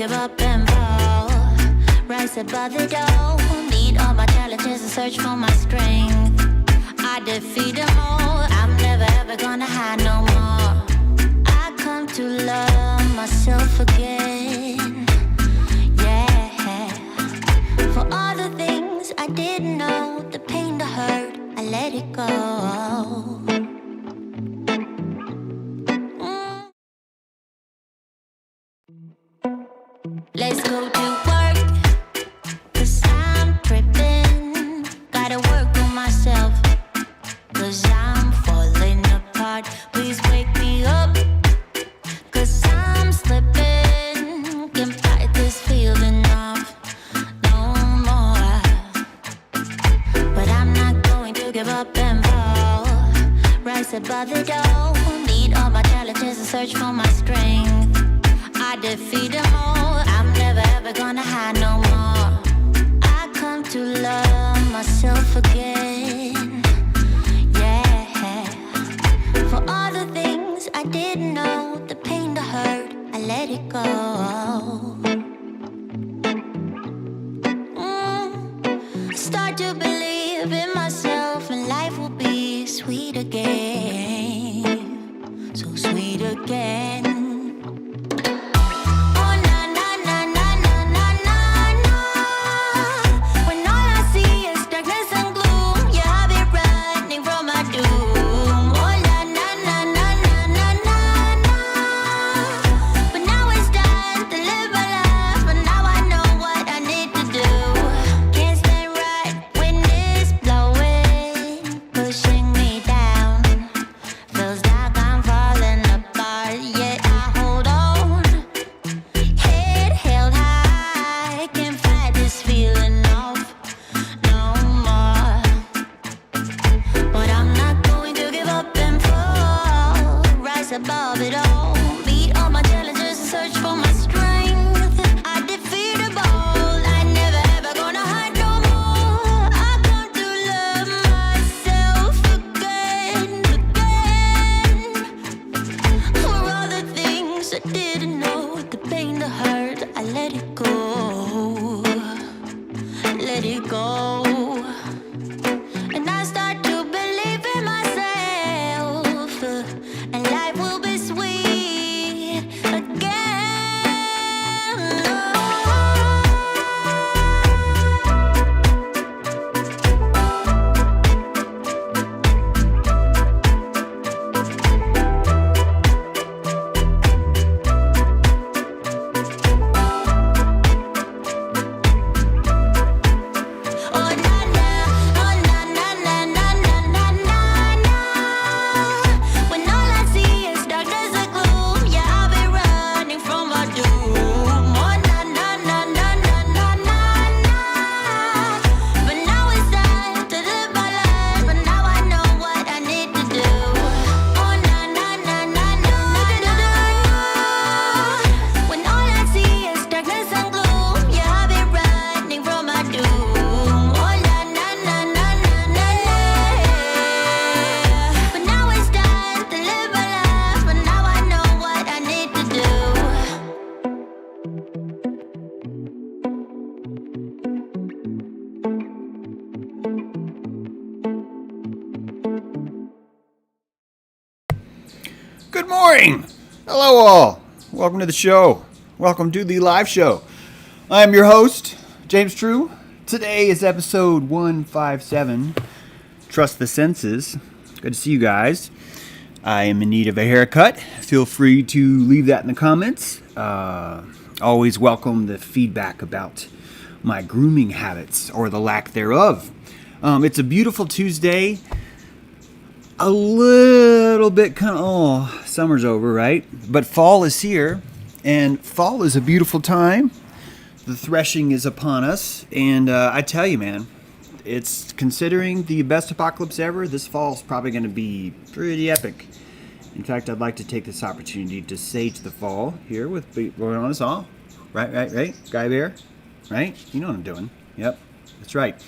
give up and fall. Rise above the door, meet all my challenges and search for my strength. I defeat them all, I'm never ever gonna hide no more. I come to love myself again. Yeah. For all the things I didn't know, the pain, the hurt, I let it go. Let's go to work, 'cause I'm tripping. Gotta work on myself, 'cause I'm falling apart. Please wake me up, 'cause I'm slipping. Can't fight this feeling off no more. But I'm not going to give up and fall. Rise above the door, meet all my challenges and search for my strength. I defeat them all, I'm never ever gonna hide no more. I come to love myself again. Yeah. For all the things I didn't know, the pain, the hurt, I let it go. Start to believe in myself and life will be sweet again. So sweet again. Above it all, meet all my challenges and search for my strength. I defeat them all, I never ever gonna hide no more. I come to love myself again. For all the things I didn't know, the pain, the hurt, I let it go. Let it go. And I start to believe in myself, and life will be sweet again. Oh, na na, oh na na na na na na na na. When all I see is darkness and gloom, yeah, I'll be running from my doom. Oh na na na na na na na na. But now it's time to live my life, but now I know what I need to do. Oh na na na na na na na. When all I see is darkness and gloom, yeah, I'll be running from my doom. Oh na na na na na na na. But now it's time to live my life, but now I know what I need to do. Good morning. Hello, all. Welcome to the show. Welcome to the live show. I'm your host, James True. Today is episode 157. Trust the senses. Good to see you guys. I am in need of a haircut. Feel free to leave that in the comments. Always welcome the feedback about my grooming habits or the lack thereof. It's a beautiful Tuesday. A little bit summer's over, right? But fall is here, and fall is a beautiful time. The threshing is upon us, and I tell you, man, it's considering the best apocalypse ever. This fall is probably going to be pretty epic. In fact, I'd like to take this opportunity to sage the fall here with going on us all. Right, Guy Bear, right? You know what I'm doing. Yep, that's right.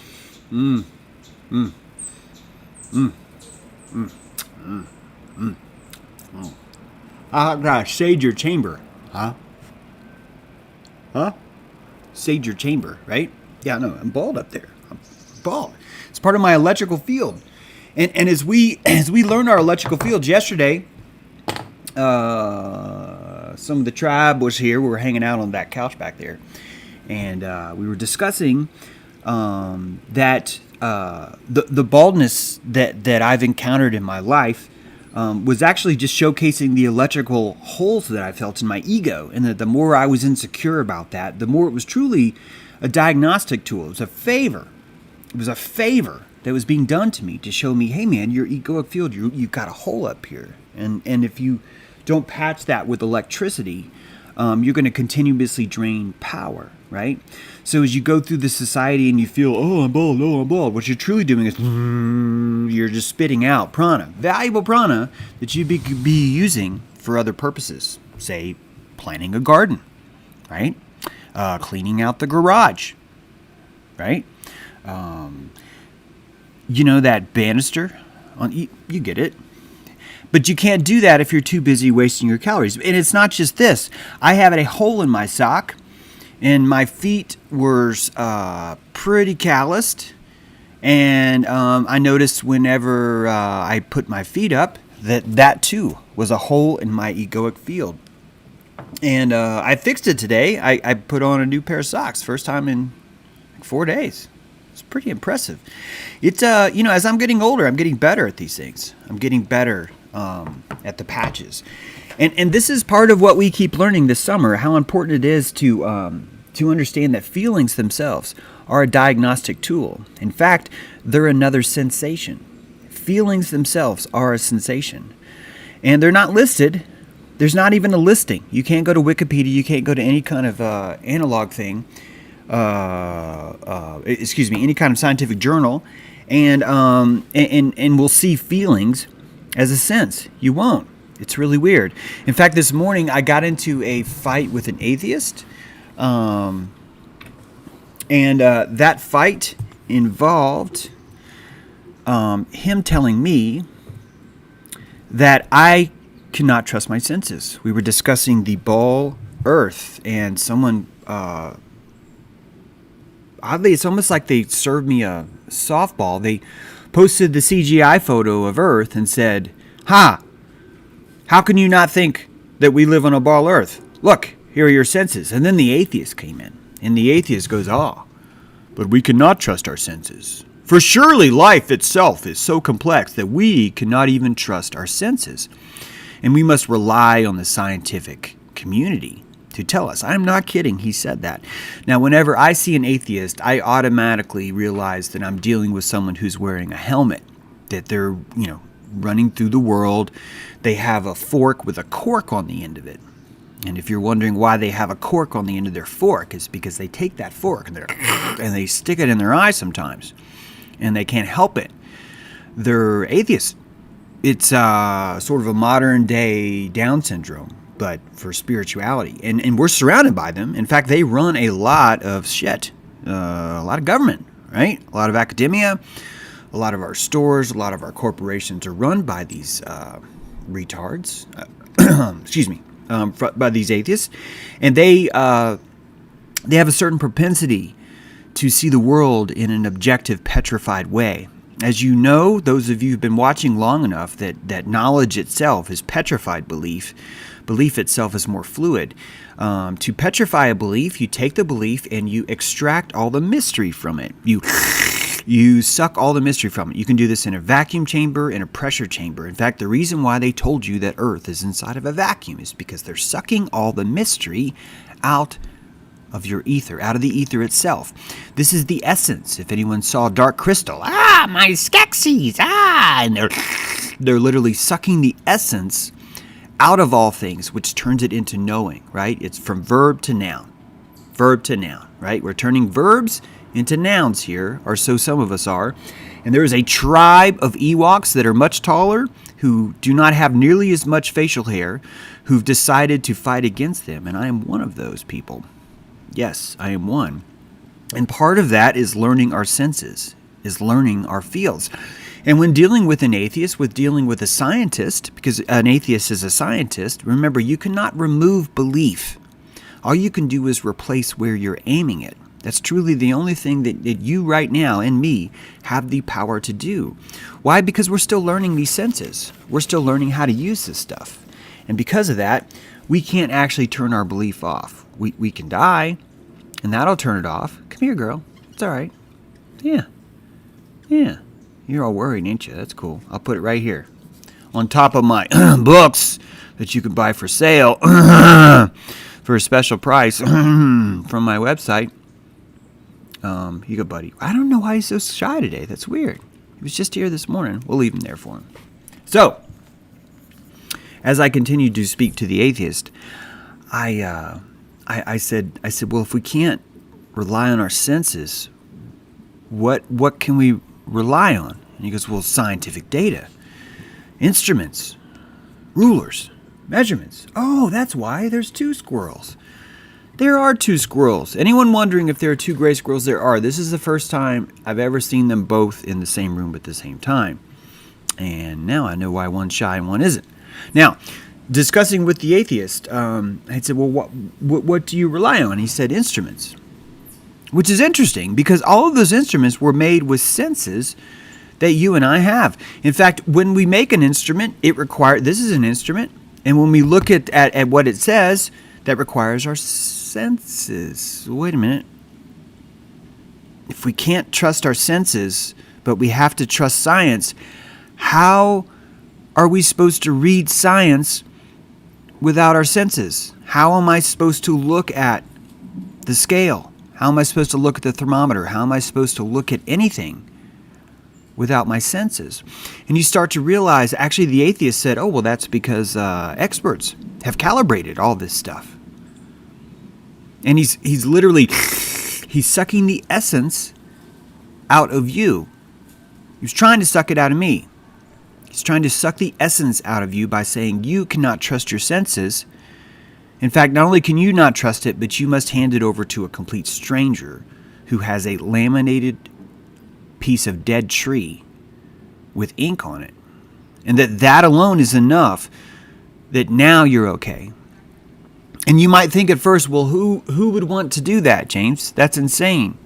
Oh, gosh, sage your chamber, huh? Huh? Sager chamber, right? Yeah, no, I'm bald up there. I'm bald. It's part of my electrical field. And as we learned our electrical fields yesterday, some of the tribe was here. We were hanging out on that couch back there, and we were discussing that the baldness that I've encountered in my life was actually just showcasing the electrical holes that I felt in my ego, and that the more I was insecure about that, the more it was truly a diagnostic tool. It was a favor. It was a favor that was being done to me to show me, hey man, your egoic field, you've got a hole up here, and if you don't patch that with electricity, you're going to continuously drain power, right? So as you go through the society and you feel, oh, I'm bald, what you're truly doing is you're just spitting out prana, valuable prana that you be using for other purposes, say planting a garden, right? Cleaning out the garage, right? You know that banister? You get it. But you can't do that if you're too busy wasting your calories. And it's not just this. I have a hole in my sock, and my feet were pretty calloused. And I noticed whenever I put my feet up that too was a hole in my egoic field. And I fixed it today. I put on a new pair of socks, first time in 4 days. It's pretty impressive. It's as I'm getting older, I'm getting better at these things. I'm getting better at the patches, and this is part of what we keep learning this summer. How important it is to understand that feelings themselves are a diagnostic tool. In fact, they're another sensation. Feelings themselves are a sensation, and they're not listed. There's not even a listing. You can't go to Wikipedia. You can't go to any kind of analog thing. Any kind of scientific journal, and we'll see feelings as a sense. You won't. It's really weird. In fact, this morning I got into a fight with an atheist, and that fight involved him telling me that I cannot trust my senses. We were discussing the ball Earth, and someone oddly, it's almost like they served me a softball. They posted the CGI photo of Earth and said, how can you not think that we live on a ball Earth? Look, here are your senses. And then the atheist came in, and the atheist goes, but we cannot trust our senses. For surely life itself is so complex that we cannot even trust our senses. And we must rely on the scientific community to tell us. I'm not kidding. He said that. Now, whenever I see an atheist, I automatically realize that I'm dealing with someone who's wearing a helmet, that they're, running through the world. They have a fork with a cork on the end of it. And if you're wondering why they have a cork on the end of their fork, it's because they take that fork and they stick it in their eye sometimes, and they can't help it. They're atheists. It's sort of a modern day Down syndrome, but for spirituality. And we're surrounded by them. In fact, they run a lot of shit, a lot of government, right? A lot of academia, a lot of our stores, a lot of our corporations are run by these retards, by these atheists. And they have a certain propensity to see the world in an objective, petrified way. As you know, those of you who've been watching long enough, that knowledge itself is petrified belief. Belief itself is more fluid. To petrify a belief, you take the belief and you extract all the mystery from it. You suck all the mystery from it. You can do this in a vacuum chamber, in a pressure chamber. In fact, the reason why they told you that Earth is inside of a vacuum is because they're sucking all the mystery out of your ether, out of the ether itself. This is the essence. If anyone saw Dark Crystal, my Skeksis, and they're literally sucking the essence out of all things, which turns it into knowing, right? It's from verb to noun, right? We're turning verbs into nouns here, or so some of us are. And there is a tribe of Ewoks that are much taller, who do not have nearly as much facial hair, who've decided to fight against them. And I am one of those people. Yes, I am one. And part of that is learning our senses, is learning our fields. And when dealing with an atheist, with dealing with a scientist, because an atheist is a scientist, remember, you cannot remove belief. All you can do is replace where you're aiming it. That's truly the only thing that you right now and me have the power to do. Why? Because we're still learning these senses. We're still learning how to use this stuff. And because of that, we can't actually turn our belief off. We can die, and that'll turn it off. Come here, girl. It's all right. Yeah. You're all worried, ain't you? That's cool. I'll put it right here. On top of my books that you can buy for sale for a special price from my website. Here you go, buddy. I don't know why he's so shy today. That's weird. He was just here this morning. We'll leave him there for him. So, as I continued to speak to the atheist, I said, well, if we can't rely on our senses, what can we rely on? And he goes, well, scientific data, instruments, rulers, measurements. Oh, that's why there's 2 squirrels. There are 2 squirrels. Anyone wondering if there are 2 gray squirrels? There are. This is the first time I've ever seen them both in the same room at the same time. And now I know why one's shy and one isn't. Now, discussing with the atheist, I said, well, what do you rely on? He said instruments, which is interesting because all of those instruments were made with senses that you and I have. In fact, when we make an instrument, this is an instrument, and when we look at what it says, that requires our senses. Wait a minute. If we can't trust our senses, but we have to trust science, how are we supposed to read science without our senses? How am I supposed to look at the scale? How am I supposed to look at the thermometer? How am I supposed to look at anything without my senses? And you start to realize, actually the atheist said, oh, well, that's because experts have calibrated all this stuff. And he's literally, he's sucking the essence out of you. He was trying to suck it out of me. He's trying to suck the essence out of you by saying you cannot trust your senses. In fact, not only can you not trust it, but you must hand it over to a complete stranger who has a laminated piece of dead tree with ink on it. And that alone is enough that now you're okay. And you might think at first, well, who would want to do that, James? That's insane.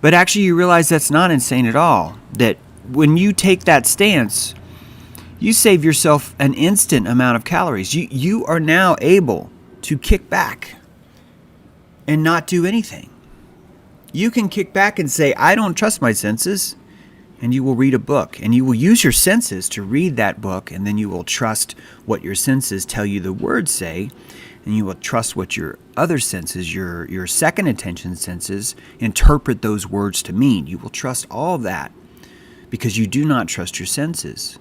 But actually you realize that's not insane at all. That when you take that stance, you save yourself an instant amount of calories. You are now able to kick back and not do anything. You can kick back and say, I don't trust my senses. And you will read a book. And you will use your senses to read that book. And then you will trust what your senses tell you the words say. And you will trust what your other senses, your second attention senses, interpret those words to mean. You will trust all that because you do not trust your senses,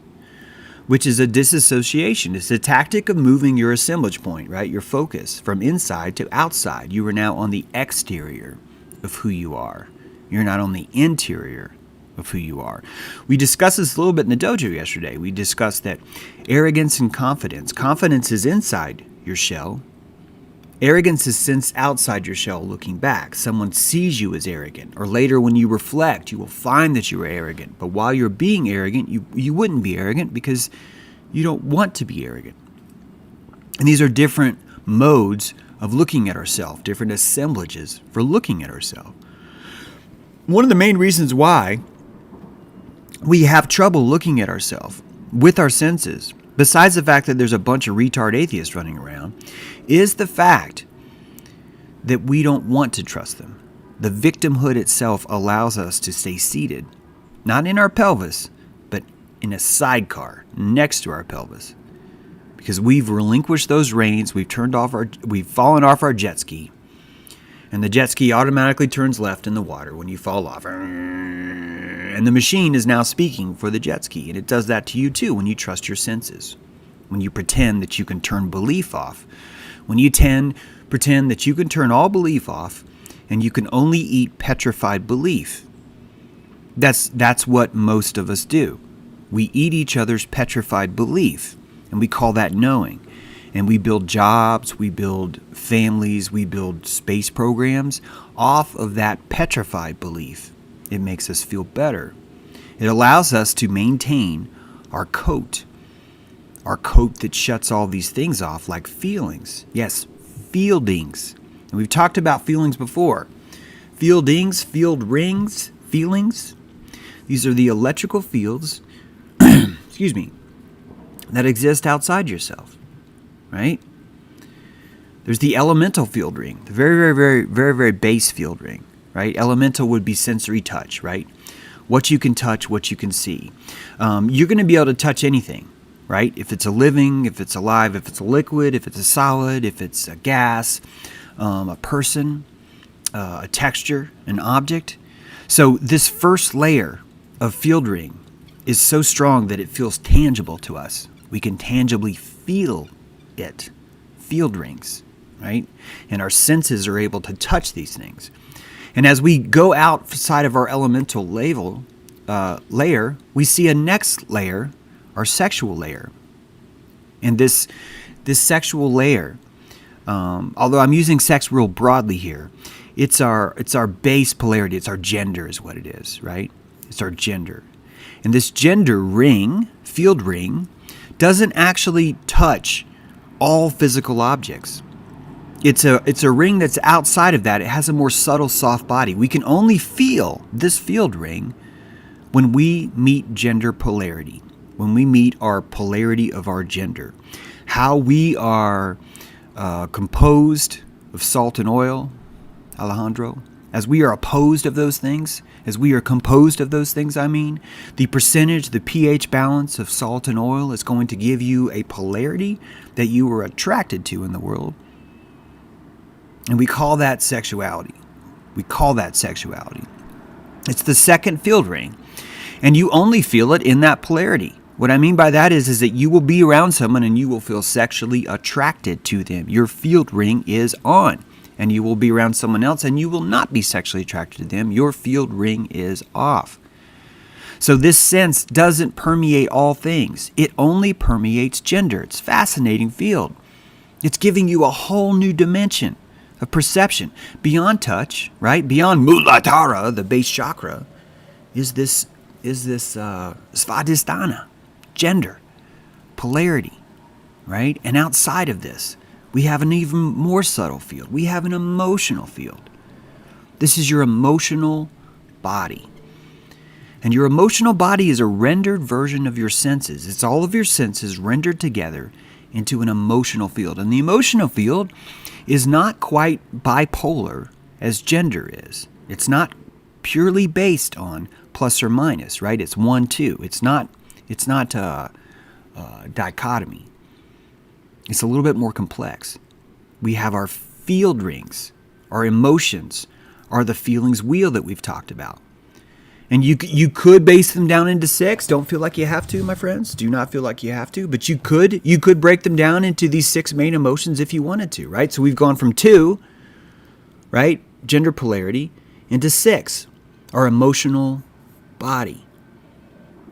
which is a disassociation. It's a tactic of moving your assemblage point, right? Your focus from inside to outside. You are now on the exterior of who you are. You're not on the interior of who you are. We discussed this a little bit in the dojo yesterday. We discussed that arrogance and confidence. Confidence is inside your shell. Arrogance is since outside your shell looking back. Someone sees you as arrogant. Or later when you reflect, you will find that you are arrogant. But while you're being arrogant, you wouldn't be arrogant because you don't want to be arrogant. And these are different modes of looking at ourselves, different assemblages for looking at ourselves. One of the main reasons why we have trouble looking at ourselves with our senses, besides the fact that there's a bunch of retard atheists running around, is the fact that we don't want to trust them. The victimhood itself allows us to stay seated, not in our pelvis, but in a sidecar next to our pelvis. Because we've relinquished those reins, we've fallen off our jet ski, and the jet ski automatically turns left in the water when you fall off. And the machine is now speaking for the jet ski, and it does that to you too when you trust your senses. When you pretend that you can turn belief off. When you pretend that you can turn all belief off and you can only eat petrified belief. That's what most of us do. We eat each other's petrified belief, and we call that knowing. And we build jobs, we build families, we build space programs off of that petrified belief. It makes us feel better. It allows us to maintain our coat that shuts all these things off like feelings. Yes, feelings. And we've talked about feelings before. Fieldings, field rings, feelings. These are the electrical fields, excuse me, that exist outside yourself, right? There's the elemental field ring, the very, very, very, very, very base field ring, right? Elemental would be sensory touch, right? What you can touch, what you can see. You're going to be able to touch anything, right? If it's a living, if it's alive, if it's a liquid, if it's a solid, if it's a gas, a person, a texture, an object. So this first layer of field ring is so strong that it feels tangible to us. We can tangibly feel it. Field rings, right? And our senses are able to touch these things. And as we go outside of our elemental layer, we see a next layer, our sexual layer. And this sexual layer, although I'm using sex real broadly here, it's our base polarity. It's our gender is what it is, right? It's our gender. And this gender ring, field ring, doesn't actually touch all physical objects. It's a ring that's outside of that. It has a more subtle, soft body. We can only feel this field ring when we meet gender polarity, when we meet our polarity of our gender. How we are composed of salt and oil, Alejandro, as we are opposed of those things, as we are composed of those things, the percentage, the pH balance of salt and oil is going to give you a polarity that you are attracted to in the world. And we call that sexuality. It's the second field ring. And you only feel it in that polarity. What I mean by that is that you will be around someone and you will feel sexually attracted to them. Your field ring is on. And you will be around someone else and you will not be sexually attracted to them. Your field ring is off. So this sense doesn't permeate all things. It only permeates gender. It's a fascinating field. It's giving you a whole new dimension of perception. Beyond touch, right? Beyond Muladhara, the base chakra, is this Svadhisthana, gender, polarity, right? And outside of this, we have an even more subtle field. We have an emotional field. This is your emotional body. And your emotional body is a rendered version of your senses. It's all of your senses rendered together into an emotional field. And the emotional field is not quite bipolar as gender is. It's not purely based on plus or minus, right? It's 1, 2. It's not dichotomy. It's a little bit more complex. We have our field rings. Our emotions are the feelings wheel that we've talked about. And you could base them down into 6. Don't feel like you have to, my friends. Do not feel like you have to. But you could break them down into these 6 main emotions if you wanted to, right? So we've gone from 2, right, gender polarity, into 6, our emotional body.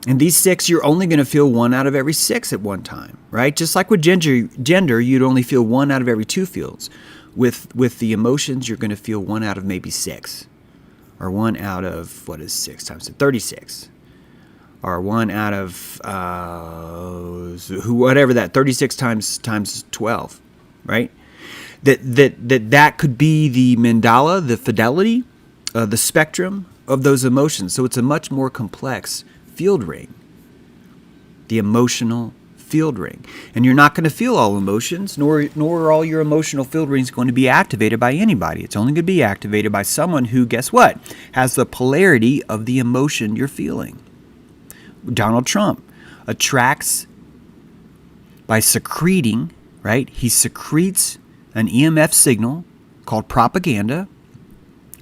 And these 6, you're only going to feel 1 out of every 6 at one time, right? Just like with gender, you'd only feel 1 out of every 2 fields. With the emotions, you're going to feel 1 out of maybe 6. Or 1 out of, what is 6 times 10? 36. Or 1 out of, whatever that, 36 times 12, right? That could be the mandala, the fidelity, the spectrum of those emotions. So it's a much more complex field ring, the emotional field ring. And you're not going to feel all emotions, nor are all your emotional field rings going to be activated by anybody. It's only going to be activated by someone who, guess what, has the polarity of the emotion you're feeling. Donald Trump attracts by secreting, right? He secretes an EMF signal called propaganda,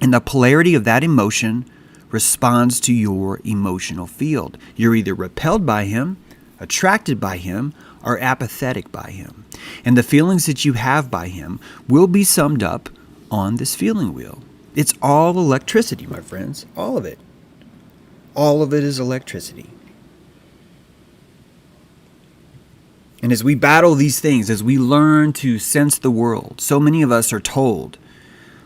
and the polarity of that emotion responds to your emotional field. You're either repelled by him, attracted by him, or apathetic by him. And the feelings that you have by him will be summed up on this feeling wheel. It's all electricity, my friends. All of it. All of it is electricity. And as we battle these things, as we learn to sense the world, so many of us are told,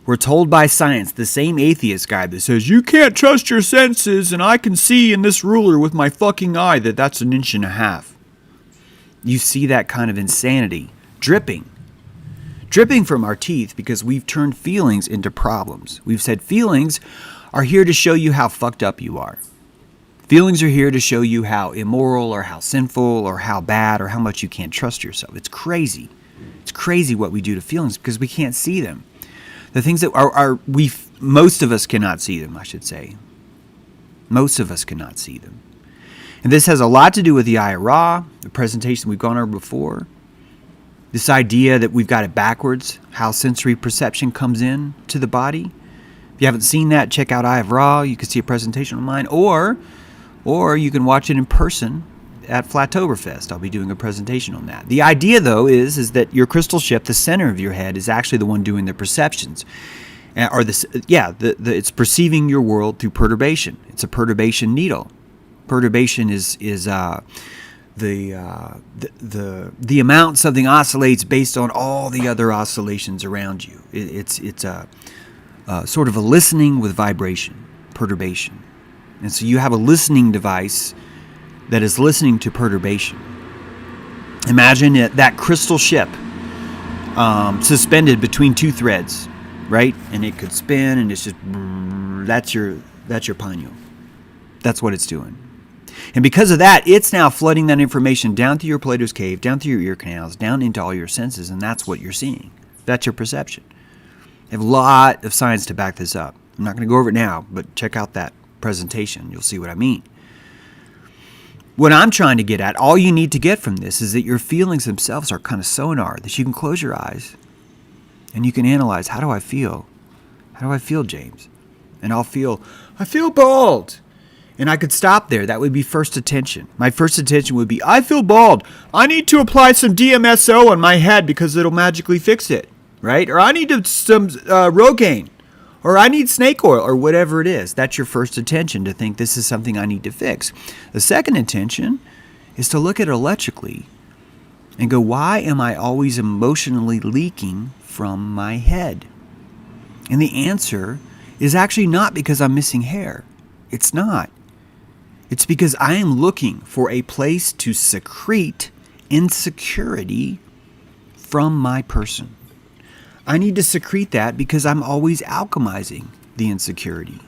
we're told by science, the same atheist guy that says, you can't trust your senses and I can see in this ruler with my fucking eye that that's 1.5 inches. You see that kind of insanity dripping dripping from our teeth because we've turned feelings into problems. We've said feelings are here to show you how fucked up you are. Feelings are here to show you how immoral or how sinful or how bad or how much you can't trust yourself. It's crazy. It's crazy what we do to feelings because we can't see them. The things that most of us cannot see them, I should say. Most of us cannot see them. And this has a lot to do with the Eye of Ra, the presentation we've gone over before. This idea that we've got it backwards, how sensory perception comes in to the body. If you haven't seen that, check out Eye of Ra. You can see a presentation of mine. Or you can watch it in person at Flattoberfest. I'll be doing a presentation on that. The idea, though, is that your crystal ship, the center of your head, is actually the one doing the perceptions. It's perceiving your world through perturbation. It's a perturbation needle. Perturbation is the amount something oscillates based on all the other oscillations around you. It's a sort of a listening with vibration, perturbation. And so you have a listening device that is listening to perturbation. Imagine that crystal ship suspended between two threads, right? And it could spin, and it's just that's your pineal. That's what it's doing. And because of that, it's now flooding that information down through your Plato's cave, down through your ear canals, down into all your senses, and that's what you're seeing. That's your perception. I have a lot of science to back this up. I'm not going to go over it now, but check out that presentation. You'll see what I mean. What I'm trying to get at, all you need to get from this is that your feelings themselves are kind of sonar, that you can close your eyes and you can analyze, how do I feel? How do I feel, James? And I feel bald. And I could stop there. That would be first attention. My first attention would be, I feel bald. I need to apply some DMSO on my head because it'll magically fix it, right? Or I need some Rogaine. Or I need snake oil, or whatever it is. That's your first attention, to think this is something I need to fix. The second intention is to look at it electrically and go, why am I always emotionally leaking from my head? And the answer is actually not because I'm missing hair. It's not. It's because I am looking for a place to secrete insecurity from my person. I need to secrete that because I'm always alchemizing the insecurity.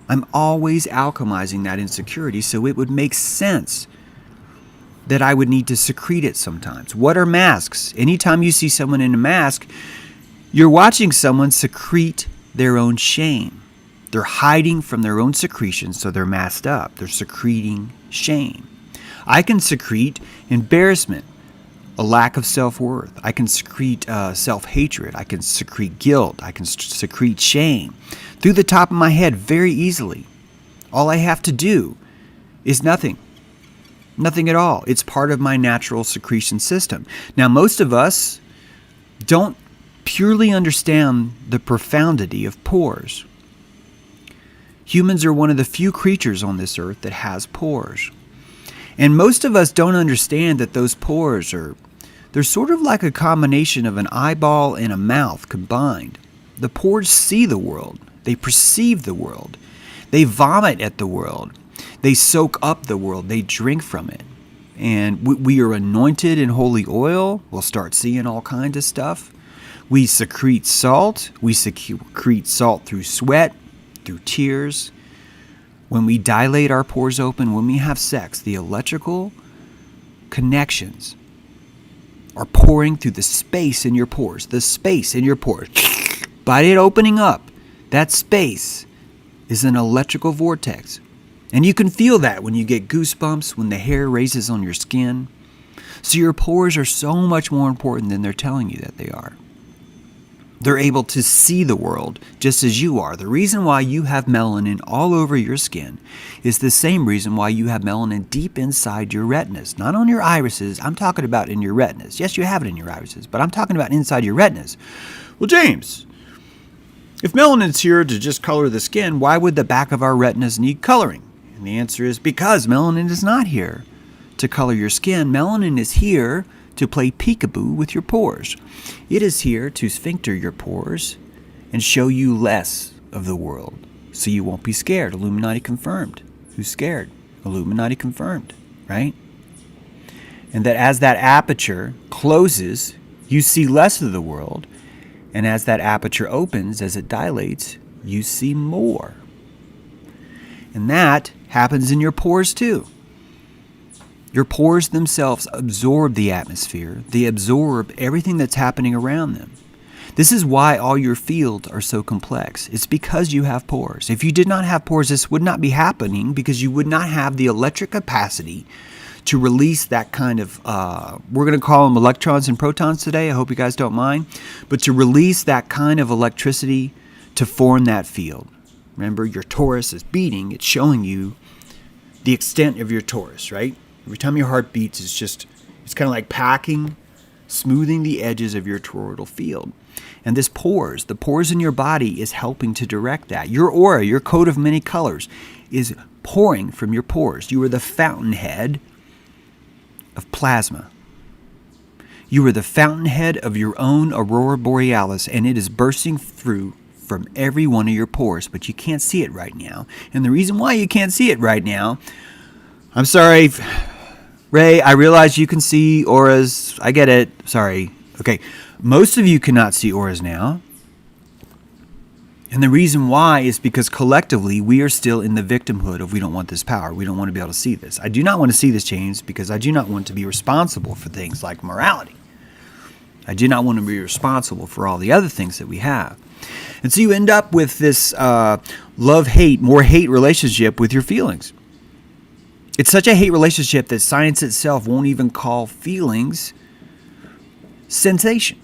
I'm always alchemizing that insecurity, so it would make sense that I would need to secrete it sometimes. What are masks? Anytime you see someone in a mask, you're watching someone secrete their own shame. They're hiding from their own secretions, so they're masked up. They're secreting shame. I can secrete embarrassment, a lack of self-worth. I can secrete self-hatred. I can secrete guilt. I can secrete shame through the top of my head very easily. All I have to do is nothing. Nothing at all. It's part of my natural secretion system. Now, most of us don't purely understand the profundity of pores. Humans are one of the few creatures on this earth that has pores. And most of us don't understand that those pores they're sort of like a combination of an eyeball and a mouth combined. The pores see the world. They perceive the world. They vomit at the world. They soak up the world. They drink from it. And we are anointed in holy oil. We'll start seeing all kinds of stuff. We secrete salt. We secrete salt through sweat, through tears. When we dilate our pores open, when we have sex, the electrical connections are pouring through the space in your pores. The space in your pores. By it opening up, that space is an electrical vortex. And you can feel that when you get goosebumps, when the hair raises on your skin. So your pores are so much more important than they're telling you that they are. They're able to see the world just as you are. The reason why you have melanin all over your skin is the same reason why you have melanin deep inside your retinas. Not on your irises. I'm talking about in your retinas. Yes, you have it in your irises, but I'm talking about inside your retinas. Well, James, if melanin's here to just color the skin, why would the back of our retinas need coloring? And the answer is because melanin is not here to color your skin. Melanin is here to play peekaboo with your pores. It is here to sphincter your pores and show you less of the world so you won't be scared. Illuminati confirmed. Who's scared? Illuminati confirmed, right? And that as that aperture closes, you see less of the world. And as that aperture opens, as it dilates, you see more. And that happens in your pores too. Your pores themselves absorb the atmosphere. They absorb everything that's happening around them. This is why all your fields are so complex. It's because you have pores. If you did not have pores, this would not be happening because you would not have the electric capacity to release that kind of, we're going to call them electrons and protons today. I hope you guys don't mind. But to release that kind of electricity to form that field. Remember, your torus is beating. It's showing you the extent of your torus, right? Every time your heart beats, it's kind of like packing, smoothing the edges of your toroidal field. And the pores in your body is helping to direct that. Your aura, your coat of many colors, is pouring from your pores. You are the fountainhead of plasma. You are the fountainhead of your own aurora borealis, and it is bursting through from every one of your pores, but you can't see it right now. And the reason why you can't see it right now, I'm sorry, Ray, I realize you can see auras. I get it. Sorry. Okay. Most of you cannot see auras now. And the reason why is because collectively we are still in the victimhood of we don't want this power. We don't want to be able to see this. I do not want to see this, James, because I do not want to be responsible for things like morality. I do not want to be responsible for all the other things that we have. And so you end up with this love-hate, more hate relationship with your feelings. It's such a hate relationship that science itself won't even call feelings sensation.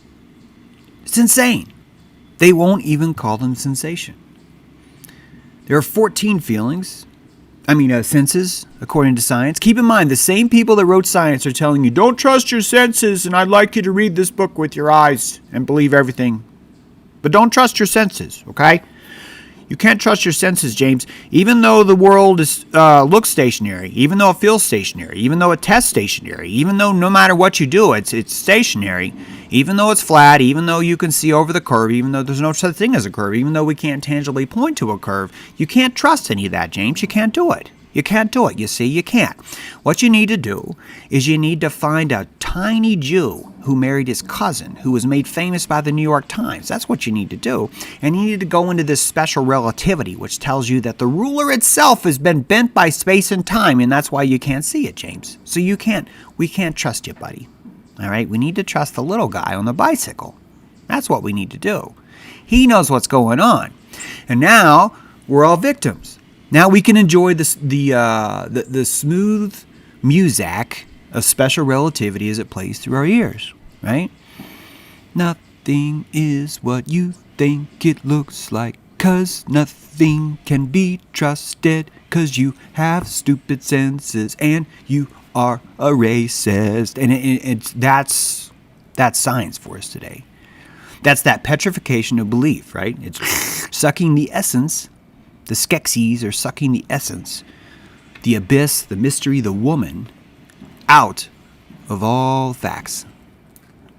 It's insane. They won't even call them sensation. There are 14 senses, according to science. Keep in mind, the same people that wrote science are telling you, don't trust your senses, and I'd like you to read this book with your eyes and believe everything. But don't trust your senses, okay? You can't trust your senses, James. Even though the world looks stationary, even though it feels stationary, even though it tests stationary, even though no matter what you do, it's stationary, even though it's flat, even though you can see over the curve, even though there's no such thing as a curve, even though we can't tangibly point to a curve, you can't trust any of that, James. You can't do it. You can't do it. You see, you can't. What you need to do is you need to find a tiny Jew who married his cousin, who was made famous by the New York Times. That's what you need to do. And you need to go into this special relativity, which tells you that the ruler itself has been bent by space and time, and that's why you can't see it, James. So we can't trust you, buddy. All right? We need to trust the little guy on the bicycle. That's what we need to do. He knows what's going on. And now we're all victims. Now we can enjoy the smooth music of special relativity as it plays through our ears, right? Nothing is what you think it looks like, 'cause nothing can be trusted, 'cause you have stupid senses and you are a racist. And that's science for us today. That's that petrification of belief, right? It's sucking the essence. The Skeksis are sucking the essence, the abyss, the mystery, the woman, out of all facts.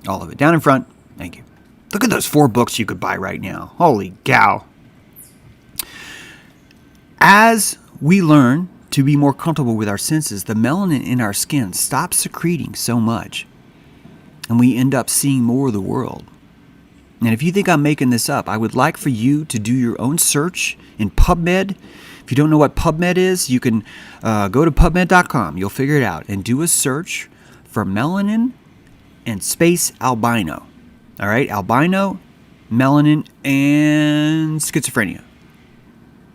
All of it. Down in front. Thank you. Look at those 4 books you could buy right now. Holy cow. As we learn to be more comfortable with our senses, the melanin in our skin stops secreting so much, and we end up seeing more of the world. And if you think I'm making this up, I would like for you to do your own search in PubMed. If you don't know what PubMed is, you can go to PubMed.com. You'll figure it out. And do a search for melanin and space albino. All right? Albino, melanin, and schizophrenia.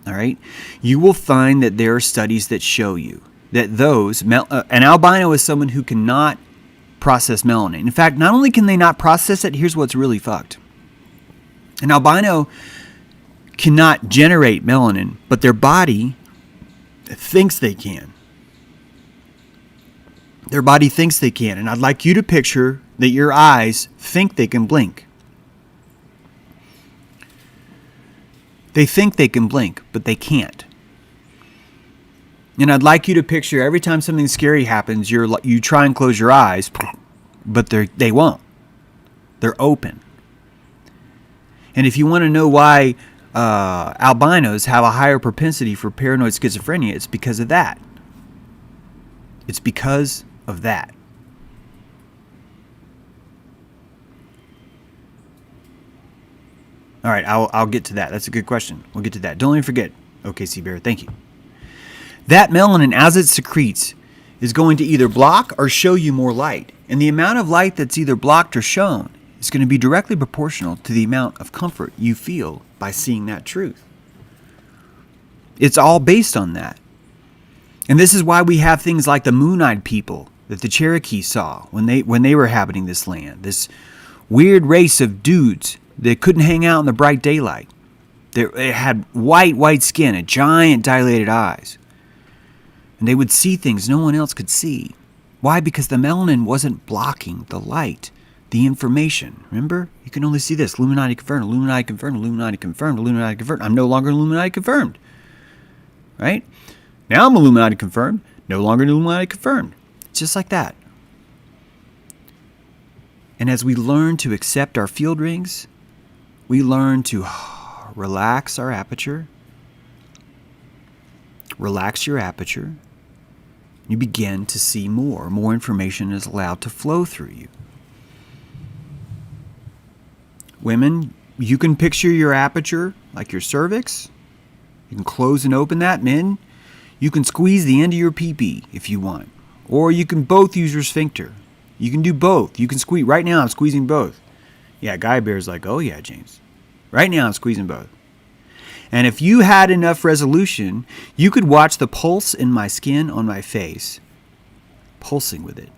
All right? You will find that there are studies that show you that an albino is someone who cannot process melanin. In fact, not only can they not process it, here's what's really fucked. An albino cannot generate melanin, but their body thinks they can. Their body thinks they can. And I'd like you to picture that your eyes think they can blink. They think they can blink, but they can't. And I'd like you to picture every time something scary happens, you try and close your eyes, but they won't. They're open. And if you want to know why albinos have a higher propensity for paranoid schizophrenia, it's because of that. It's because of that. All right, I'll get to that. That's a good question. We'll get to that. Don't even forget. OKC Bear, thank you. That melanin, as it secretes, is going to either block or show you more light. And the amount of light that's either blocked or shown is going to be directly proportional to the amount of comfort you feel by seeing that truth. It's all based on that. And this is why we have things like the moon-eyed people that the Cherokee saw when they were inhabiting this land. This weird race of dudes that couldn't hang out in the bright daylight. They had white skin and giant dilated eyes. And they would see things no one else could see. Why? Because the melanin wasn't blocking the light, the information. Remember? You can only see this. Illuminati confirmed, Illuminati confirmed, Illuminati confirmed, Illuminati confirmed. I'm no longer Illuminati confirmed. Right? Now I'm Illuminati confirmed, no longer Illuminati confirmed. It's just like that. And as we learn to accept our field rings, we learn to relax our aperture. Relax your aperture. You begin to see more. More information is allowed to flow through you. Women, you can picture your aperture like your cervix. You can close and open that. Men, you can squeeze the end of your pee-pee if you want. Or you can both use your sphincter. You can do both. You can squeeze. Right now I'm squeezing both. Yeah, Guy Bear's like, oh yeah, James. Right now I'm squeezing both. And if you had enough resolution, you could watch the pulse in my skin on my face, pulsing with it.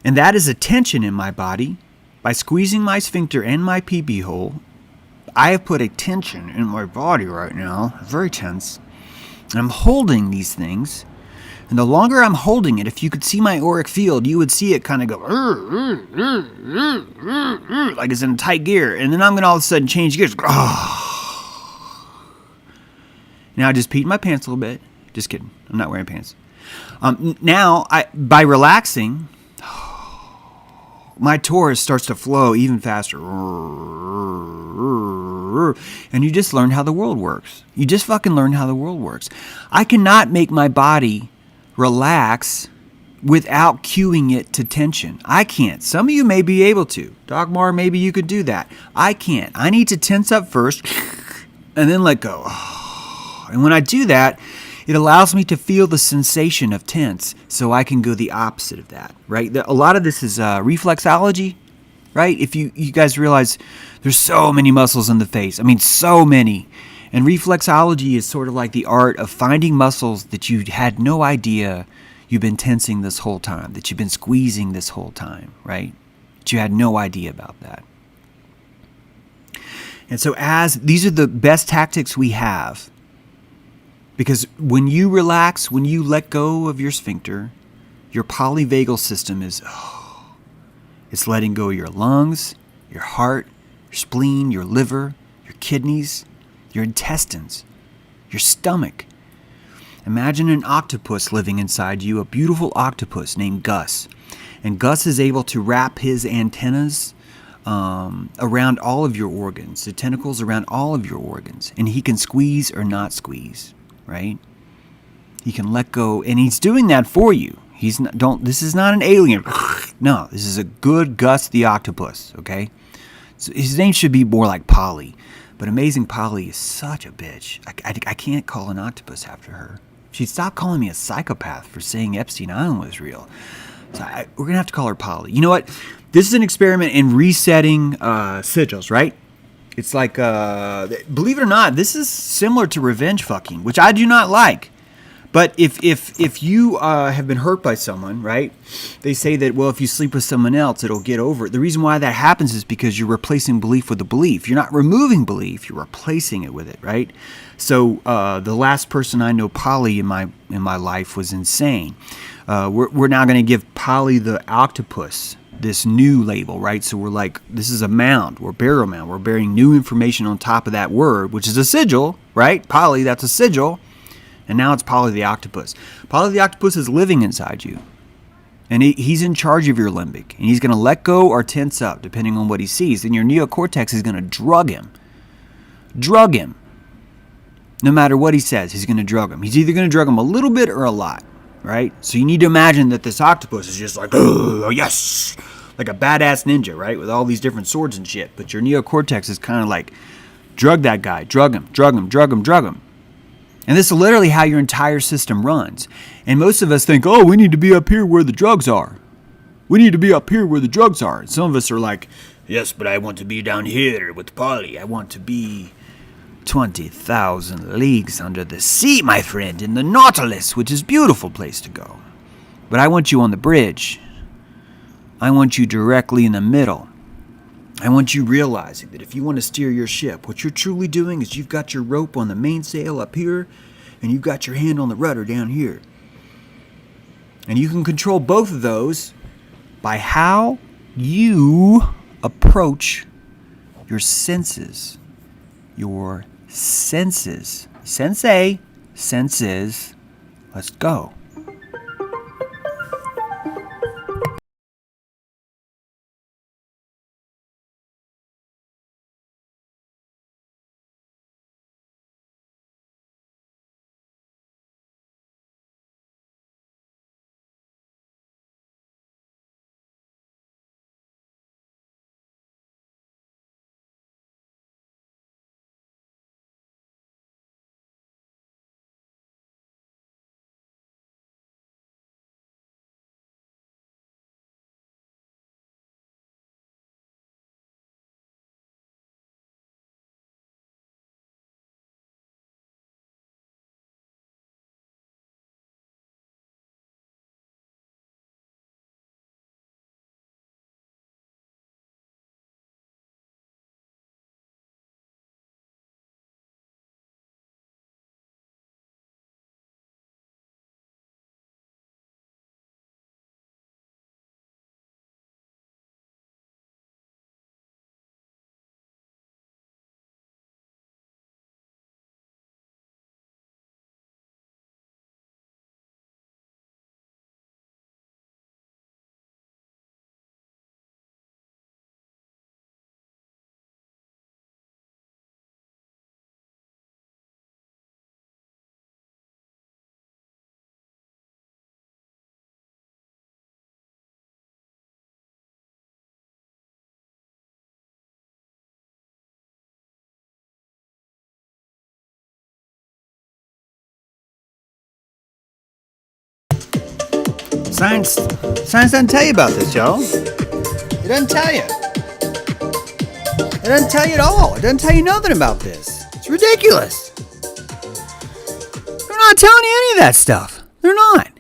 And that is a tension in my body. By squeezing my sphincter and my pee-pee hole, I have put a tension in my body right now, very tense. And I'm holding these things. And the longer I'm holding it, if you could see my auric field, you would see it kind of go, like it's in tight gear. And then I'm going to all of a sudden change gears. Now I just peed my pants a little bit. Just kidding. I'm not wearing pants. Now, by relaxing, my torus starts to flow even faster. And you just learn how the world works. You just fucking learn how the world works. I cannot make my body relax without cueing it to tension. I can't. Some of you may be able to. Dogma, maybe you could do that. I can't. I need to tense up first and then let go. And when I do that, it allows me to feel the sensation of tense so I can go the opposite of that, right? A lot of this is reflexology, right? If you guys realize there's so many muscles in the face. I mean, so many. And reflexology is sort of like the art of finding muscles that you had no idea you've been tensing this whole time, that you've been squeezing this whole time, right? That you had no idea about that. And so these are the best tactics we have. Because when you relax, when you let go of your sphincter, your polyvagal system is, it's letting go of your lungs, your heart, your spleen, your liver, your kidneys, your intestines, your stomach. Imagine an octopus living inside you, a beautiful octopus named Gus. And Gus is able to wrap his antennas around all of your organs, the tentacles around all of your organs. And he can squeeze or not squeeze. Right? He can let go, and he's doing that for you. This is not an alien. No, this is a good Gus the octopus, okay? So his name should be more like Polly, but Amazing Polly is such a bitch. I can't call an octopus after her. She'd stop calling me a psychopath for saying Epstein Island was real. So we're going to have to call her Polly. You know what? This is an experiment in resetting sigils, right? It's like, believe it or not, this is similar to revenge fucking, which I do not like. But if you have been hurt by someone, right, they say that, well, if you sleep with someone else, it'll get over it. The reason why that happens is because you're replacing belief with a belief. You're not removing belief, you're replacing it with it, right? So the last person I know, Polly, in my life was insane. We're now going to give Polly the octopus this new label, right? So we're like, this is a mound, we're burial mound. We're burying new information on top of that word, which is a sigil, right? Polly, that's a sigil. And now it's Polly the octopus. Polly the octopus is living inside you. And he's in charge of your limbic. And he's going to let go or tense up, depending on what he sees. And your neocortex is going to drug him. Drug him. No matter what he says, he's going to drug him. He's either going to drug him a little bit or a lot, right? So you need to imagine that this octopus is just like, oh, yes, like a badass ninja, right? With all these different swords and shit. But your neocortex is kind of like, drug that guy, drug him, drug him, drug him, drug him. And this is literally how your entire system runs. And most of us think, oh, we need to be up here where the drugs are. We need to be up here where the drugs are. And some of us are like, yes, but I want to be down here with Polly. I want to be 20,000 leagues under the sea, my friend, in the Nautilus, which is a beautiful place to go. But I want you on the bridge. I want you directly in the middle. I want you realizing that if you want to steer your ship, what you're truly doing is you've got your rope on the mainsail up here, and you've got your hand on the rudder down here. And you can control both of those by how you approach your senses. Your senses. Sensei. Senses. Let's go. Science doesn't tell you about this, y'all. It doesn't tell you. It doesn't tell you at all. It doesn't tell you nothing about this. It's ridiculous. They're not telling you any of that stuff. They're not.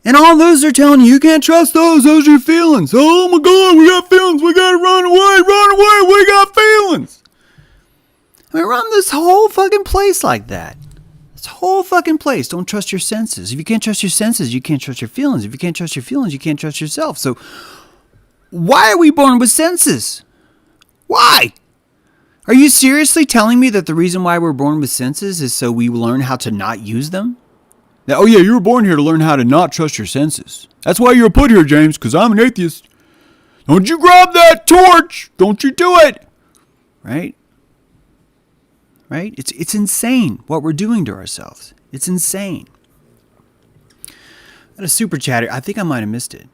And all those are telling you can't trust those. Those are your feelings. Oh my God, we got feelings. We gotta run away. We got feelings. I mean, run this whole fucking place like that. This whole fucking place. Don't trust your senses. If you can't trust your senses, you can't trust your feelings. If you can't trust your feelings, you can't trust yourself. So why are we born with senses? Why? Are you seriously telling me that the reason why we're born with senses is so we learn how to not use them? Now, oh yeah, you were born here to learn how to not trust your senses. That's why you were put here, James, because I'm an atheist. Don't you grab that torch. Don't you do it. Right? Right? It's insane what we're doing to ourselves. It's insane. I had a super chatter. I think I might have missed it.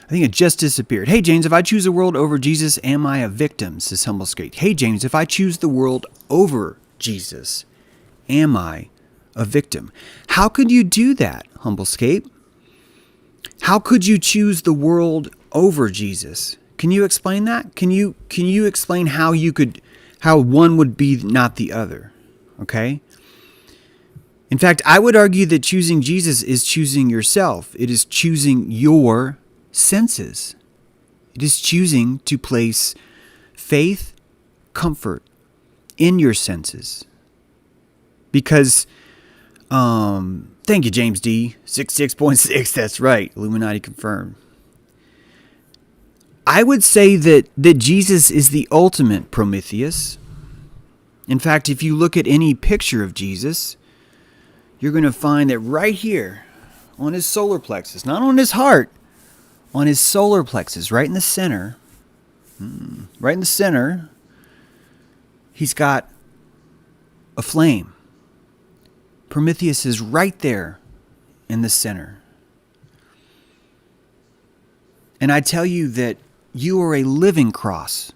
I think it just disappeared. Hey, James, if I choose the world over Jesus, am I a victim? Says Humble Skate. Hey, James, if I choose the world over Jesus, am I a victim? How could you do that, Humble Skate? How could you choose the world over Jesus? Can you explain that? Can you explain how one would be not the other? Okay? In fact, I would argue that choosing Jesus is choosing yourself. It is choosing your senses. It is choosing to place faith, comfort in your senses. Because, thank you, James D. 66.6, that's right. Illuminati confirmed. I would say that Jesus is the ultimate Prometheus. In fact, if you look at any picture of Jesus, you're going to find that right here on his solar plexus, not on his heart, on his solar plexus, right in the center, he's got a flame. Prometheus is right there in the center. And I tell you that You are a living cross.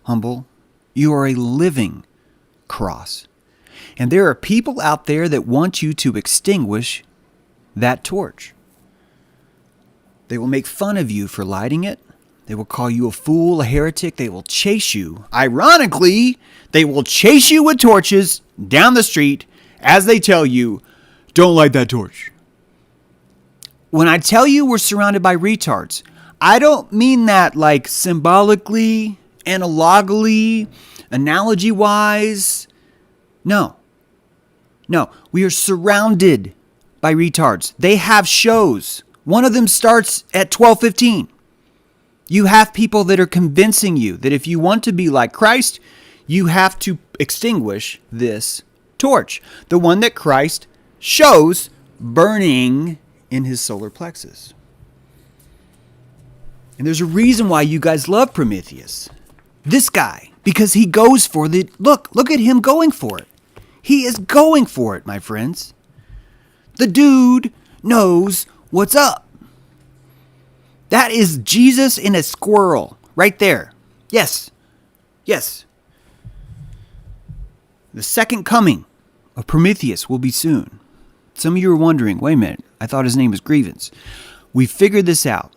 Humble. You are a living cross. And there are people out there that want you to extinguish that torch. They will make fun of you for lighting it. They will call you a fool, a heretic. They will chase you. Ironically, they will chase you with torches down the street as they tell you, don't light that torch. When I tell you we're surrounded by retards, I don't mean that like symbolically, analogically, analogy-wise. No, we are surrounded by retards. They have shows. One of them starts at 12:15. You have people that are convincing you that if you want to be like Christ, you have to extinguish this torch. The one that Christ shows burning in his solar plexus. And there's a reason why you guys love Prometheus. This guy, because he goes for the... Look at him going for it. He is going for it, my friends. The dude knows what's up. That is Jesus in a squirrel right there. Yes. The second coming of Prometheus will be soon. Some of you are wondering, wait a minute, I thought his name was Grievance. We figured this out.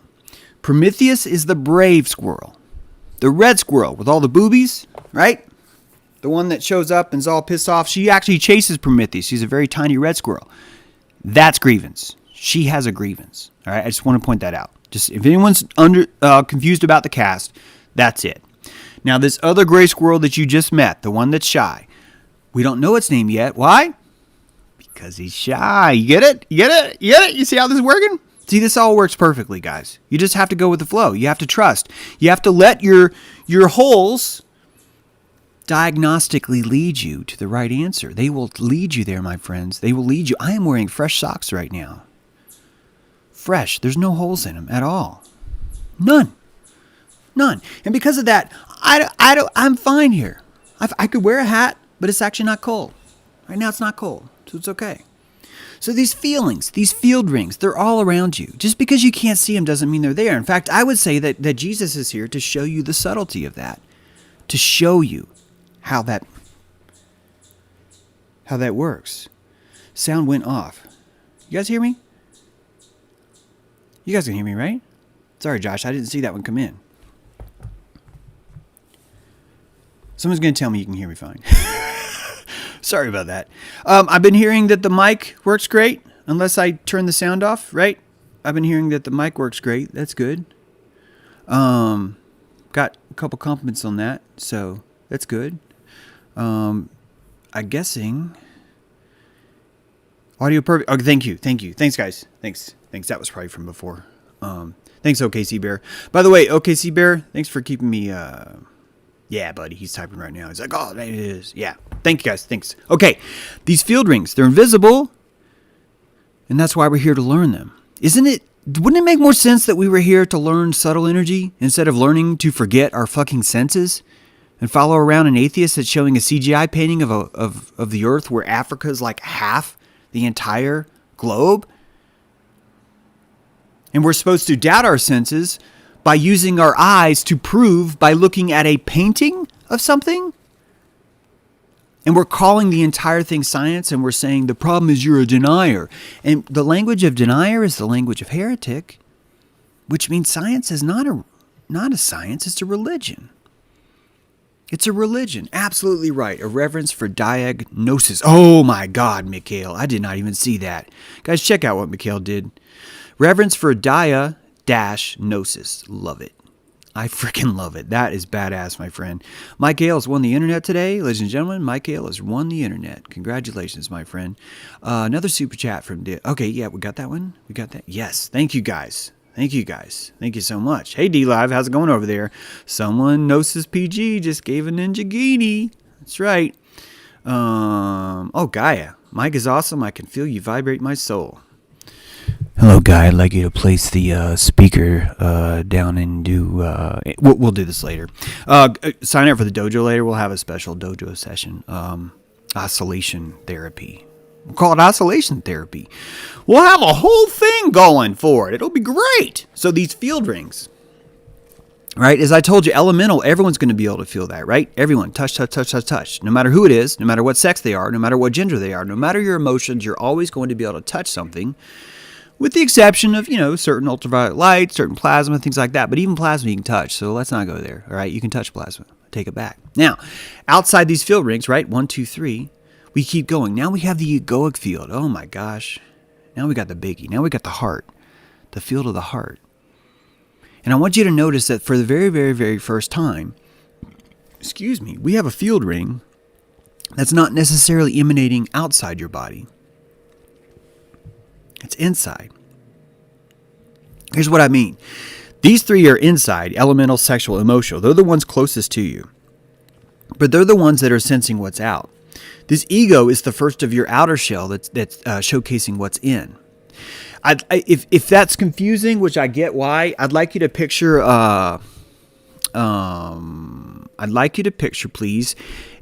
Prometheus is the brave squirrel. The red squirrel with all the boobies, right? The one that shows up and is all pissed off. She actually chases Prometheus. She's a very tiny red squirrel. That's Grievance. She has a grievance. All right, I just want to point that out. Just if anyone's confused about the cast, that's it. Now, this other gray squirrel that you just met, the one that's shy, we don't know its name yet. Why? Because he's shy. You get it? You see how this is working? See, this all works perfectly, guys. You just have to go with the flow. You have to trust. You have to let your holes diagnostically lead you to the right answer. They will lead you there, my friends. They will lead you. I am wearing fresh socks right now. Fresh. There's no holes in them at all. None. And because of that, I'm fine here. I could wear a hat, but it's actually not cold. Right now it's not cold, so it's okay. So these feelings, these field rings, they're all around you. Just because you can't see them doesn't mean they're there. In fact, I would say that Jesus is here to show you the subtlety of that. To show you how that works. Sound went off. You guys hear me? You guys can hear me, right? Sorry, Josh, I didn't see that one come in. Someone's going to tell me you can hear me fine. Sorry about that. I've been hearing that the mic works great, unless I turn the sound off, right? I've been hearing that the mic works great. That's good. Got a couple compliments on that, so that's good. I'm guessing... Audio perfect. Okay, thank you. Thanks, guys. Thanks. That was probably from before. Thanks, OKC Bear. By the way, OKC Bear, thanks for keeping me... Yeah, buddy, he's typing right now. He's like, oh, there it is. Yeah, thank you, guys. Thanks. Okay, these field rings, they're invisible, and that's why we're here to learn them. Wouldn't it make more sense that we were here to learn subtle energy instead of learning to forget our fucking senses and follow around an atheist that's showing a CGI painting of the earth where Africa is like half the entire globe? And we're supposed to doubt our senses by using our eyes to prove by looking at a painting of something? And we're calling the entire thing science, and we're saying the problem is you're a denier. And the language of denier is the language of heretic, which means science is not a science, it's a religion. It's a religion. Absolutely right. A reverence for diagnosis. Oh my God, Mikhail. I did not even see that. Guys, check out what Mikhail did. Reverence for diagnosis. Love it. I freaking love it. That is badass, my friend. Mike Hale has won the internet today. Ladies and gentlemen, Mike Hale has won the internet. Congratulations, my friend. Another super chat from... Okay, yeah, we got that one? We got that? Yes. Thank you, guys. Thank you so much. Hey, D-Live, how's it going over there? Someone, Gnosis PG, just gave a Ninja Genie. That's right. Oh, Gaia. Mike is awesome. I can feel you vibrate my soul. Hello, Guy. I'd like you to place the speaker down and do... We'll do this later. Sign up for the dojo later. We'll have a special dojo session. Oscillation therapy. We'll call it oscillation therapy. We'll have a whole thing going for it. It'll be great. So these field rings. right? As I told you, elemental, everyone's going to be able to feel that, right? Everyone, touch, touch, touch, touch, touch. No matter who it is, no matter what sex they are, no matter what gender they are, no matter your emotions, you're always going to be able to touch something, with the exception of, certain ultraviolet light, certain plasma, things like that. But even plasma you can touch, so let's not go there, all right? You can touch plasma. Take it back. Now, outside these field rings, right? 1, 2, 3, we keep going. Now we have the egoic field. Oh my gosh. Now we got the biggie. Now we got the heart, the field of the heart. And I want you to notice that for the very, very, very first time, we have a field ring that's not necessarily emanating outside your body. It's inside. Here's what I mean. These three are inside: elemental, sexual, emotional. They're the ones closest to you. But they're the ones that are sensing what's out. This ego is the first of your outer shell that's showcasing what's in. If that's confusing, which I get why, I'd like you to picture, please,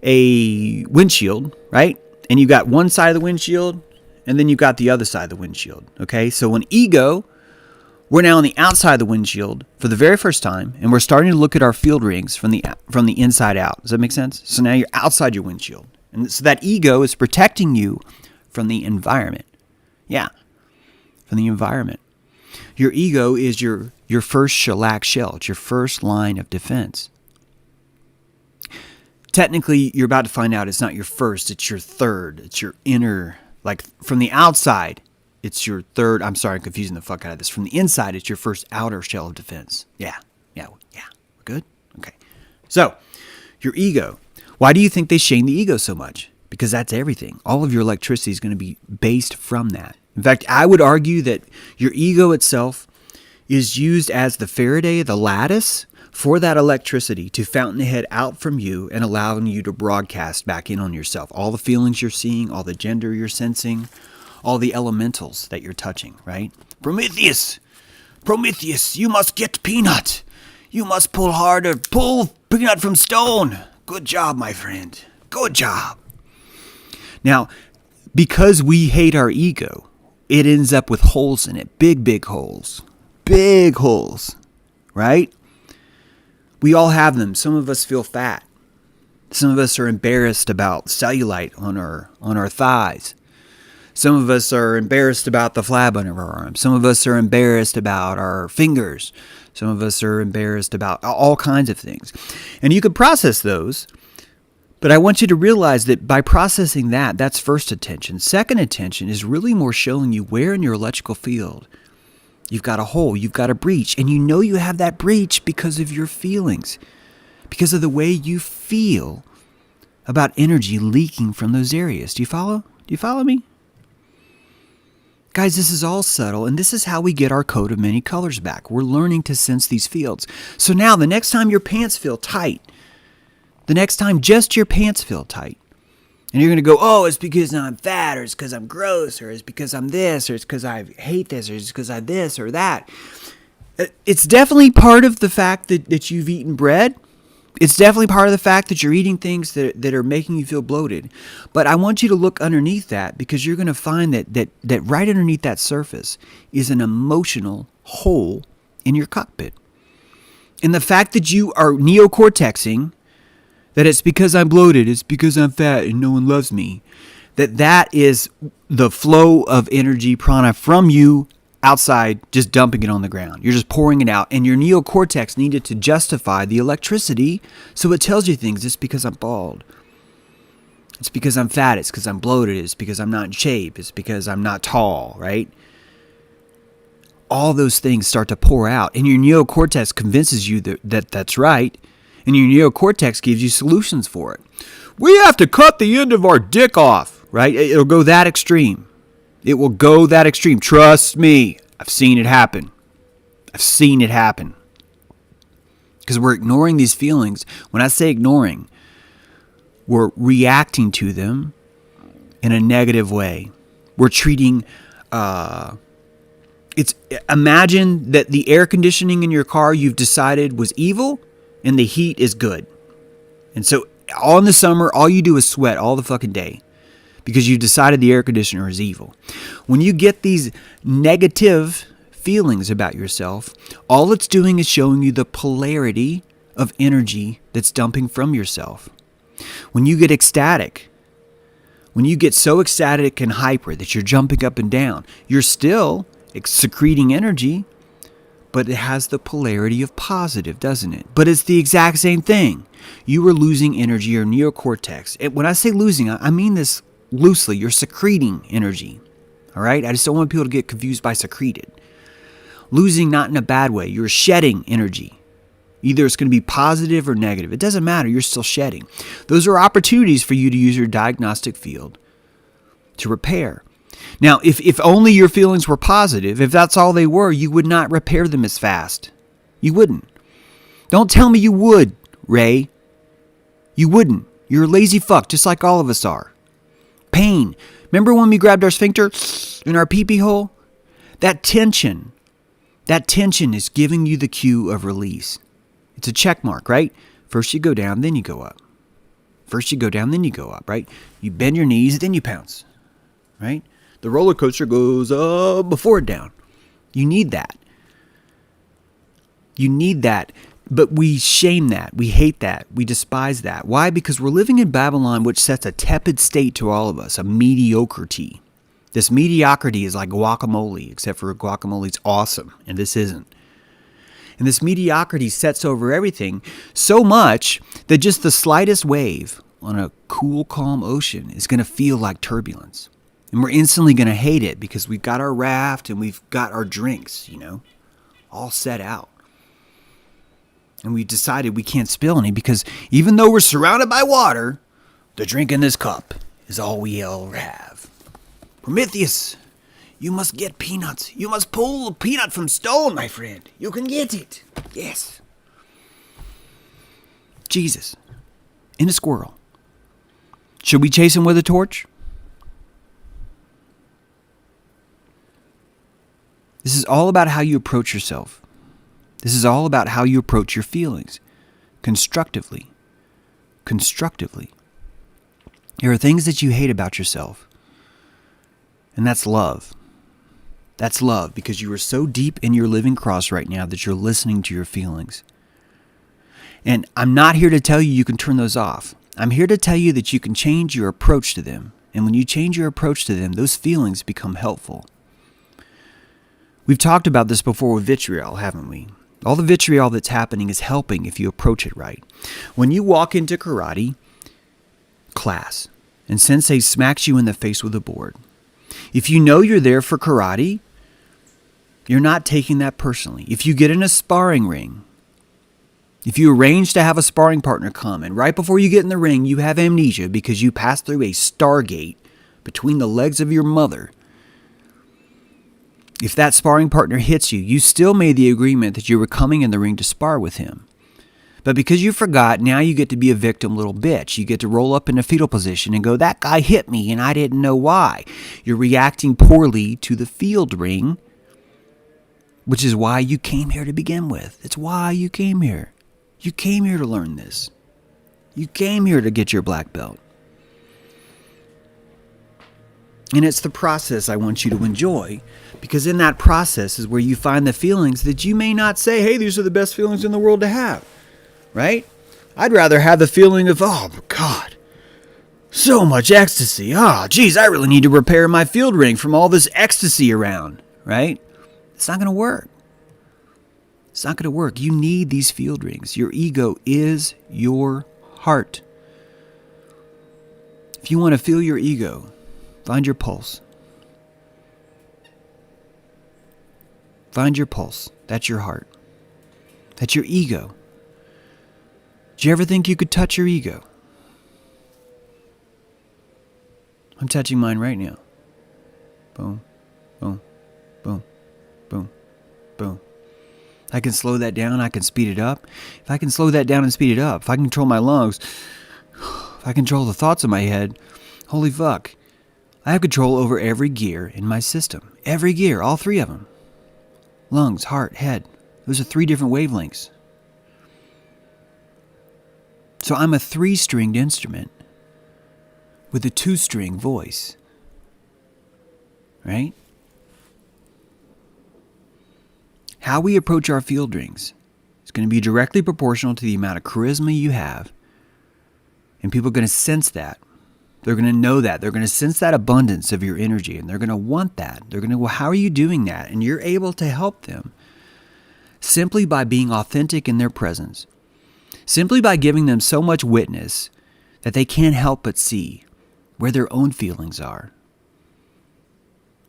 a windshield, right? And you got one side of the windshield, and then you got the other side of the windshield. Okay, so when ego, we're now on the outside of the windshield for the very first time, and we're starting to look at our field rings from the inside out. Does that make sense? So now you're outside your windshield, and so that ego is protecting you from the environment. Yeah, from the environment. Your ego is your first shellac shell. It's your first line of defense. Technically, you're about to find out it's not your first, it's your third. It's your inner, like from the outside, it's your third. I'm sorry, I'm confusing the fuck out of this. From the inside, it's your first outer shell of defense. Yeah. We're good? Okay. So, your ego. Why do you think they shame the ego so much? Because that's everything. All of your electricity is going to be based from that. In fact, I would argue that your ego itself is used as the Faraday, the lattice, for that electricity to fountainhead out from you and allowing you to broadcast back in on yourself. All the feelings you're seeing, all the gender you're sensing, all the elementals that you're touching, right? Prometheus, you must get peanut. You must pull harder. Pull peanut from stone. Good job, my friend. Good job. Now, because we hate our ego, it ends up with holes in it. Big holes. Big holes, right? We all have them. Some of us feel fat. Some of us are embarrassed about cellulite on our thighs. Some of us are embarrassed about the flab under our arms. Some of us are embarrassed about our fingers. Some of us are embarrassed about all kinds of things. And you could process those, but I want you to realize that by processing that's first attention. Second attention is really more showing you where in your electrical field you've got a hole, you've got a breach, and you know you have that breach because of your feelings, because of the way you feel about energy leaking from those areas. Do you follow? Do you follow me? Guys, this is all subtle, and this is how we get our coat of many colors back. We're learning to sense these fields. So now, the next time your pants feel tight, the next time just your pants feel tight, and you're going to go, oh, it's because I'm fat, or it's because I'm gross, or it's because I'm this, or it's because I hate this, or it's because I this or that. It's definitely part of the fact that you've eaten bread. It's definitely part of the fact that you're eating things that are making you feel bloated. But I want you to look underneath that, because you're going to find that right underneath that surface is an emotional hole in your cockpit. And the fact that you are neocortexing, that it's because I'm bloated, it's because I'm fat and no one loves me, that is the flow of energy, prana, from you outside, just dumping it on the ground. You're just pouring it out, and your neocortex needed to justify the electricity, so it tells you things. It's because I'm bald. It's because I'm fat. It's because I'm bloated. It's because I'm not in shape. It's because I'm not tall, right? All those things start to pour out, and your neocortex convinces you that that's right, and your neocortex gives you solutions for it. We have to cut the end of our dick off, right? It'll go that extreme. It will go that extreme. Trust me. I've seen it happen. Because we're ignoring these feelings. When I say ignoring, we're reacting to them in a negative way. We're treating... imagine that the air conditioning in your car you've decided was evil, and the heat is good. And so all in the summer, all you do is sweat all the fucking day because you decided the air conditioner is evil. When you get these negative feelings about yourself, all it's doing is showing you the polarity of energy that's dumping from yourself. When you get ecstatic, when you get so ecstatic and hyper that you're jumping up and down, you're still secreting energy, but it has the polarity of positive, doesn't it? But it's the exact same thing. You are losing energy, your neocortex. And when I say losing, I mean this loosely. You're secreting energy. All right? I just don't want people to get confused by secreted. Losing not in a bad way. You're shedding energy. Either it's going to be positive or negative. It doesn't matter. You're still shedding. Those are opportunities for you to use your diagnostic field to repair. Now, if only your feelings were positive, if that's all they were, you would not repair them as fast. You wouldn't. Don't tell me you would, Ray. You wouldn't. You're a lazy fuck, just like all of us are. Pain. Remember when we grabbed our sphincter in our pee-pee hole? That tension is giving you the cue of release. It's a check mark, right? First you go down, then you go up. First you go down, then you go up, right? You bend your knees, then you pounce, right? The roller coaster goes up before it down. You need that. You need that. But we shame that. We hate that. We despise that. Why? Because we're living in Babylon, which sets a tepid state to all of us, a mediocrity. This mediocrity is like guacamole, except for guacamole's awesome, and this isn't. And this mediocrity sets over everything so much that just the slightest wave on a cool, calm ocean is going to feel like turbulence. And we're instantly going to hate it because we've got our raft and we've got our drinks, all set out. And we decided we can't spill any because even though we're surrounded by water, the drink in this cup is all we ever have. Prometheus, you must get peanuts. You must pull a peanut from stone, my friend. You can get it. Yes. Jesus, in a squirrel. Should we chase him with a torch? This is all about how you approach yourself. This is all about how you approach your feelings. Constructively. Constructively. There are things that you hate about yourself. And that's love. That's love because you are so deep in your living cross right now that you're listening to your feelings. And I'm not here to tell you you can turn those off. I'm here to tell you that you can change your approach to them. And when you change your approach to them, those feelings become helpful. We've talked about this before with vitriol, haven't we? All the vitriol that's happening is helping if you approach it right. When you walk into karate class and sensei smacks you in the face with a board, if you know you're there for karate, you're not taking that personally. If you get in a sparring ring, if you arrange to have a sparring partner come and right before you get in the ring, you have amnesia because you passed through a stargate between the legs of your mother, if that sparring partner hits you, you still made the agreement that you were coming in the ring to spar with him. But because you forgot, now you get to be a victim little bitch. You get to roll up in a fetal position and go, that guy hit me and I didn't know why. You're reacting poorly to the field ring, which is why you came here to begin with. It's why you came here. You came here to learn this. You came here to get your black belt. And it's the process I want you to enjoy, because in that process is where you find the feelings that you may not say, hey, these are the best feelings in the world to have, right? I'd rather have the feeling of, oh, God, so much ecstasy. Oh, geez, I really need to repair my field ring from all this ecstasy around, right? It's not going to work. It's not going to work. You need these field rings. Your ego is your heart. If you want to feel your ego, find your pulse. Find your pulse. That's your heart. That's your ego. Did you ever think you could touch your ego? I'm touching mine right now. Boom, boom, boom, boom, boom. I can slow that down. I can speed it up. If I can slow that down and speed it up, if I can control my lungs, if I control the thoughts in my head, holy fuck. I have control over every gear in my system. Every gear, all three of them. Lungs, heart, head. Those are 3 different wavelengths. So I'm a 3-stringed instrument with a 2-string voice. Right? How we approach our field rings is going to be directly proportional to the amount of charisma you have. And people are going to sense that. They're going to know that. They're going to sense that abundance of your energy, and they're going to want that. They're going to, well, how are you doing that? And you're able to help them simply by being authentic in their presence. Simply by giving them so much witness that they can't help but see where their own feelings are.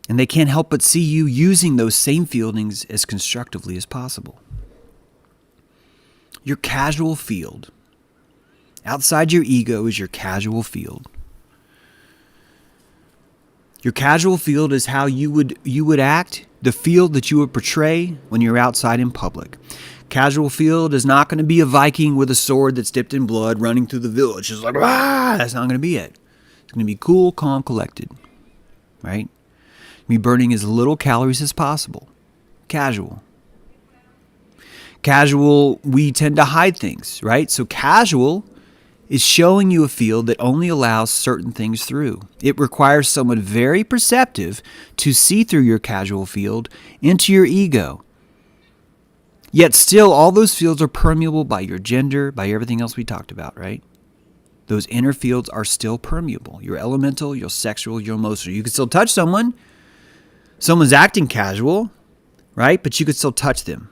And they can't help but see you using those same feelings as constructively as possible. Your casual field. Outside your ego is your casual field. Your casual field is how you would act, the field that you would portray when you're outside in public. Casual field is not going to be a Viking with a sword that's dipped in blood running through the village. It's like, that's not going to be it. It's going to be cool, calm, collected, right? Be burning as little calories as possible. Casual. Casual, we tend to hide things, right? So casual is showing you a field that only allows certain things through. It requires someone very perceptive to see through your casual field into your ego. Yet still, all those fields are permeable by your gender, by everything else we talked about, right? Those inner fields are still permeable. Your elemental, your sexual, your emotional. You can still touch someone. Someone's acting casual, right? But you could still touch them.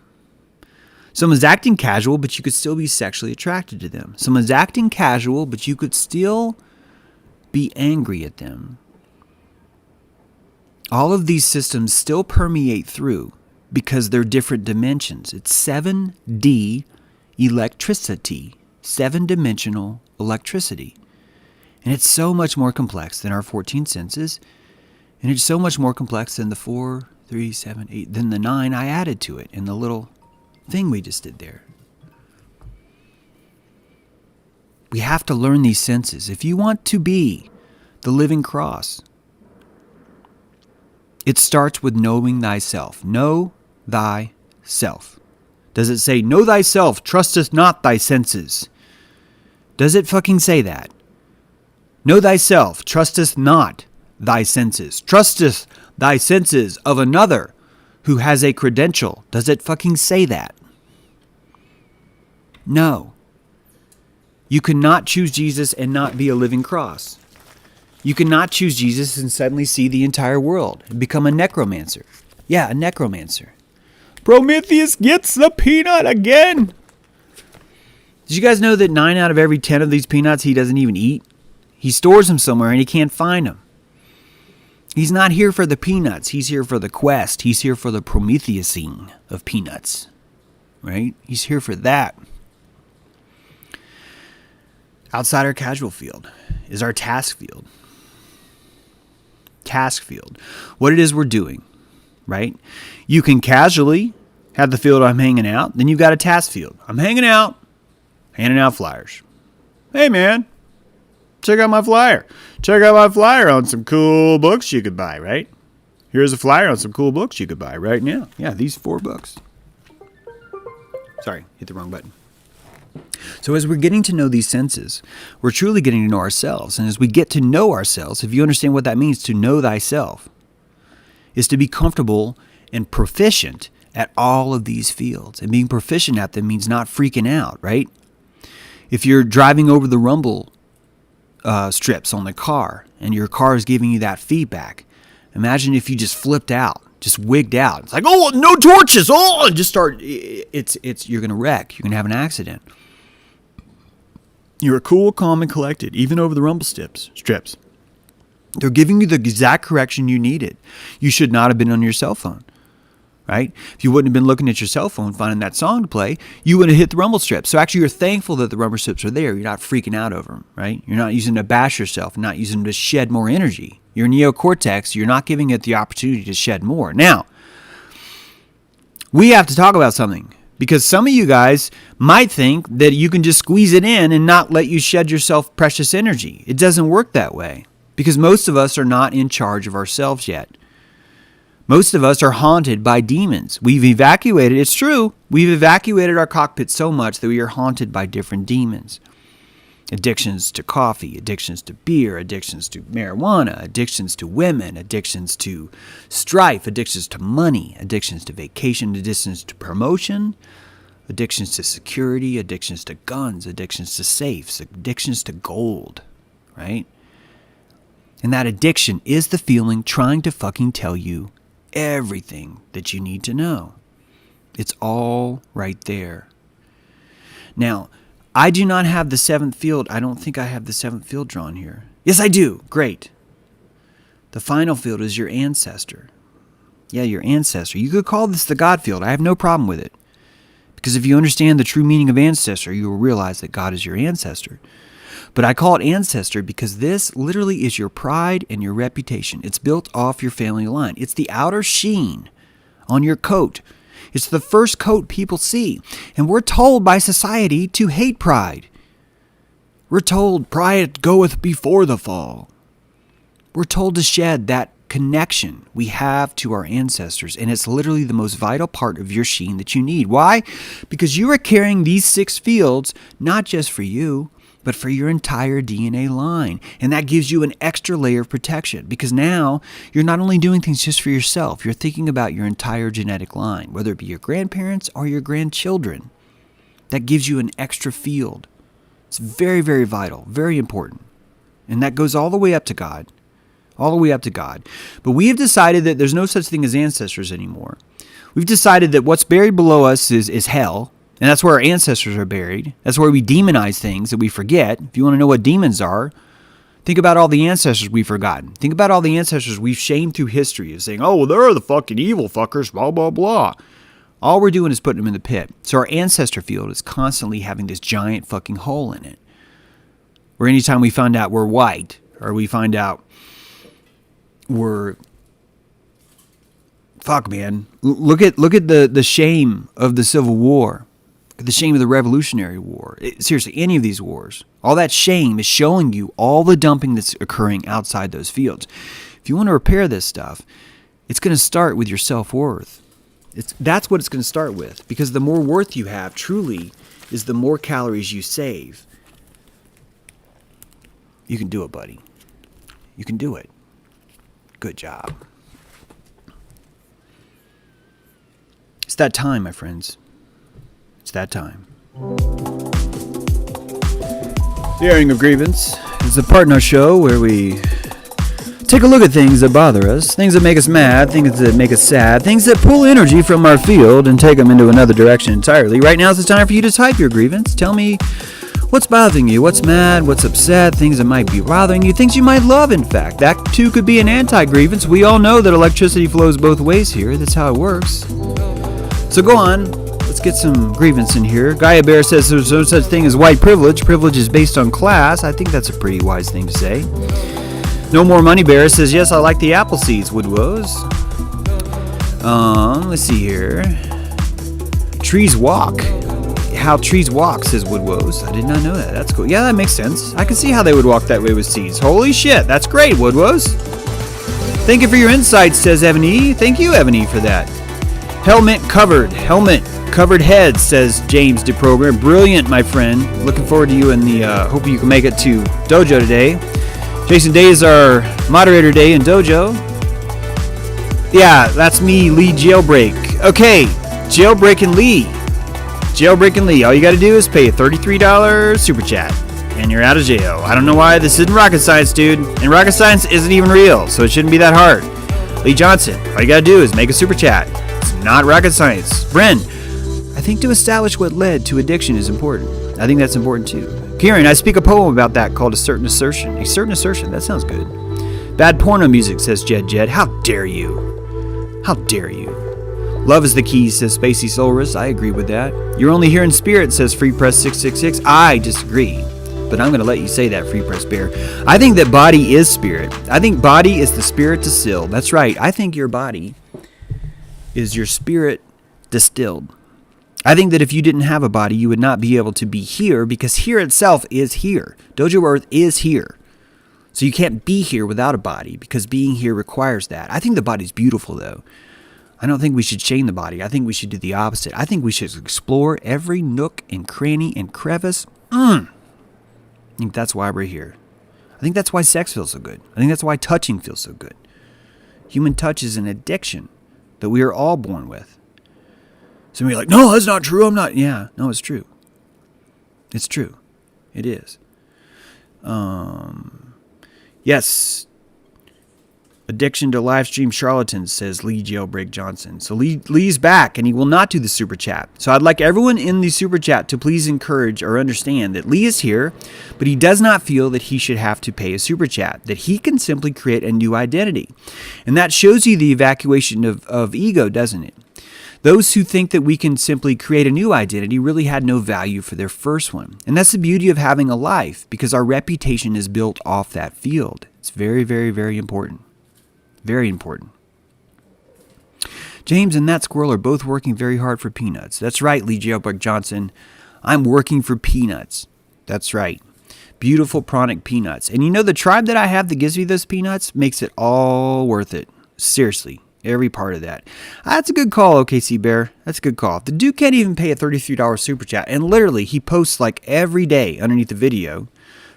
Someone's acting casual, but you could still be sexually attracted to them. Someone's acting casual, but you could still be angry at them. All of these systems still permeate through because they're different dimensions. It's 7D electricity, 7-dimensional electricity. And it's so much more complex than our 14 senses. And it's so much more complex than the 4, 3, 7, 8, than the 9 I added to it in the little thing we just did there. We have to learn these senses. If you want to be the living cross, it starts with knowing thyself. Know thyself. Does it say, know thyself, trusteth not thy senses? Does it fucking say that? Know thyself, trusteth not thy senses. Trusteth thy senses of another who has a credential. Does it fucking say that? No. You cannot choose Jesus and not be a living cross. You cannot choose Jesus and suddenly see the entire world and become a necromancer. Yeah, a necromancer. Prometheus gets the peanut again. Did you guys know that 9 out of every 10 of these peanuts he doesn't even eat? He stores them somewhere and he can't find them. He's not here for the peanuts. He's here for the quest. He's here for the Prometheusing of peanuts. Right? He's here for that. Outside our casual field is our task field. Task field. What it is we're doing. Right? You can casually have the field I'm hanging out. Then you've got a task field. I'm hanging out. Handing out flyers. Hey man. Check out my flyer. Check out my flyer on some cool books you could buy, right? Here's a flyer on some cool books you could buy right now. Yeah, these 4 books. Sorry, hit the wrong button. So as we're getting to know these senses, we're truly getting to know ourselves. And as we get to know ourselves, if you understand what that means, to know thyself, is to be comfortable and proficient at all of these fields. And being proficient at them means not freaking out, right? If you're driving over the rumble strips on the car and your car is giving you that feedback, imagine if you just flipped out, just wigged out. It's like, oh, no torches, oh, and just start, you're going to wreck. You're going to have an accident. You're cool, calm, and collected, even over the rumble strips. They're giving you the exact correction you needed. You should not have been on your cell phone, right? If you wouldn't have been looking at your cell phone, finding that song to play, you would have hit the rumble strips. So actually, you're thankful that the rumble strips are there. You're not freaking out over them, right? You're not using them to bash yourself, not using them to shed more energy. Your neocortex, you're not giving it the opportunity to shed more. Now, we have to talk about something. Because some of you guys might think that you can just squeeze it in and not let you shed yourself precious energy. It doesn't work that way. Because most of us are not in charge of ourselves yet. Most of us are haunted by demons. We've evacuated, it's true, we've evacuated our cockpit so much that we are haunted by different demons. Addictions to coffee, addictions to beer, addictions to marijuana, addictions to women, addictions to strife, addictions to money, addictions to vacation, addictions to promotion, addictions to security, addictions to guns, addictions to safes, addictions to gold, right? And that addiction is the feeling trying to fucking tell you everything that you need to know. It's all right there. Now, I do not have the seventh field. I don't think I have the seventh field drawn here. Yes, I do. Great. The final field is your ancestor. Yeah, your ancestor. You could call this the God field. I have no problem with it. Because if you understand the true meaning of ancestor, you will realize that God is your ancestor. But I call it ancestor because this literally is your pride and your reputation. It's built off your family line. It's the outer sheen on your coat. It's the first coat people see. And we're told by society to hate pride. We're told pride goeth before the fall. We're told to shed that connection we have to our ancestors. And it's literally the most vital part of your sheen that you need. Why? Because you are carrying these 6 fields, not just for you, but for your entire DNA line. And that gives you an extra layer of protection because now you're not only doing things just for yourself, you're thinking about your entire genetic line, whether it be your grandparents or your grandchildren. That gives you an extra field. It's very, very vital, very important. And that goes all the way up to God. All the way up to God. But we have decided that there's no such thing as ancestors anymore. We've decided that what's buried below us is hell. And that's where our ancestors are buried. That's where we demonize things that we forget. If you want to know what demons are, think about all the ancestors we've forgotten. Think about all the ancestors we've shamed through history of saying, oh, well, they're the fucking evil fuckers, blah, blah, blah. All we're doing is putting them in the pit. So our ancestor field is constantly having this giant fucking hole in it. Where anytime we find out we're white, or we find out we're... Fuck, man. Look at the shame of the Civil War. The shame of the Revolutionary War. Seriously, any of these wars. All that shame is showing you all the dumping that's occurring outside those fields. If you want to repair this stuff, it's going to start with your self-worth. That's what it's going to start with. Because the more worth you have, truly, is the more calories you save. You can do it, buddy. You can do it. Good job. It's that time, my friends. It's that time. The Airing of Grievance is a partner show where we take a look at things that bother us, things that make us mad, things that make us sad, things that pull energy from our field and take them into another direction entirely. Right now is the time for you to type your grievance. Tell me what's bothering you, what's mad, what's upset, things that might be bothering you, things you might love, in fact. That too could be an anti-grievance. We all know that electricity flows both ways here. That's how it works. So go on. Let's get some grievance in here. Gaia Bear says there's no such thing as white privilege. Privilege is based on class. I think that's a pretty wise thing to say. No More Money Bear says, yes, I like the apple seeds, Woodwoes. Let's see here. Trees walk. How trees walk, says Woodwoes. I did not know that. That's cool. Yeah, that makes sense. I can see how they would walk that way with seeds. Holy shit, that's great, Woodwoes. Thank you for your insights, says Ebony. Thank you, Ebony, for that. Helmet covered head, says James DeProgram. Brilliant, my friend. Looking forward to you in the, hope you can make it to Dojo today. Jason Day is our moderator day in Dojo. Yeah, that's me, Lee Jailbreak. Okay, Jailbreaking Lee. Jailbreaking Lee. All you gotta do is pay a $33 super chat, and you're out of jail. I don't know why this isn't rocket science, dude. And rocket science isn't even real, so it shouldn't be that hard. Lee Johnson. All you gotta do is make a super chat. Not rocket science. Bren, I think to establish what led to addiction is important. I think that's important too. Kieran, I speak a poem about that called A Certain Assertion. A Certain Assertion, that sounds good. Bad porno music, says Jed. How dare you? How dare you? Love is the key, says Spacey Solrus. I agree with that. You're only here in spirit, says Free Press 666. I disagree. But I'm going to let you say that, Free Press Bear. I think that body is spirit. I think body is the spirit distilled. That's right. I think your body is your spirit distilled. I think that if you didn't have a body, you would not be able to be here because here itself is here. Dojo Earth is here. So you can't be here without a body because being here requires that. I think the body's beautiful, though. I don't think we should shame the body. I think we should do the opposite. I think we should explore every nook and cranny and crevice. I think that's why we're here. I think that's why sex feels so good. I think that's why touching feels so good. Human touch is an addiction that we are all born with. Some of you are like, no, that's not true. I'm not. Yeah, no, it's true. It's true. It is. Yes. Addiction to live stream charlatans, says Lee Jailbreak Johnson. So Lee's back, and he will not do the super chat. So I'd like everyone in the super chat to please encourage or understand that Lee is here, but he does not feel that he should have to pay a super chat, that he can simply create a new identity. And that shows you the evacuation of ego, doesn't it? Those who think that we can simply create a new identity really had no value for their first one. And that's the beauty of having a life, because our reputation is built off that field. It's very, very, very important. Very important. James and that squirrel are both working very hard for peanuts. That's right, Lee Jailbreak Johnson. I'm working for peanuts. That's right. Beautiful pranic peanuts. And you know, the tribe that I have that gives me those peanuts makes it all worth it. Seriously. Every part of that. That's a good call, OKC Bear. That's a good call. The dude can't even pay a $33 super chat. And literally, he posts like every day underneath the video.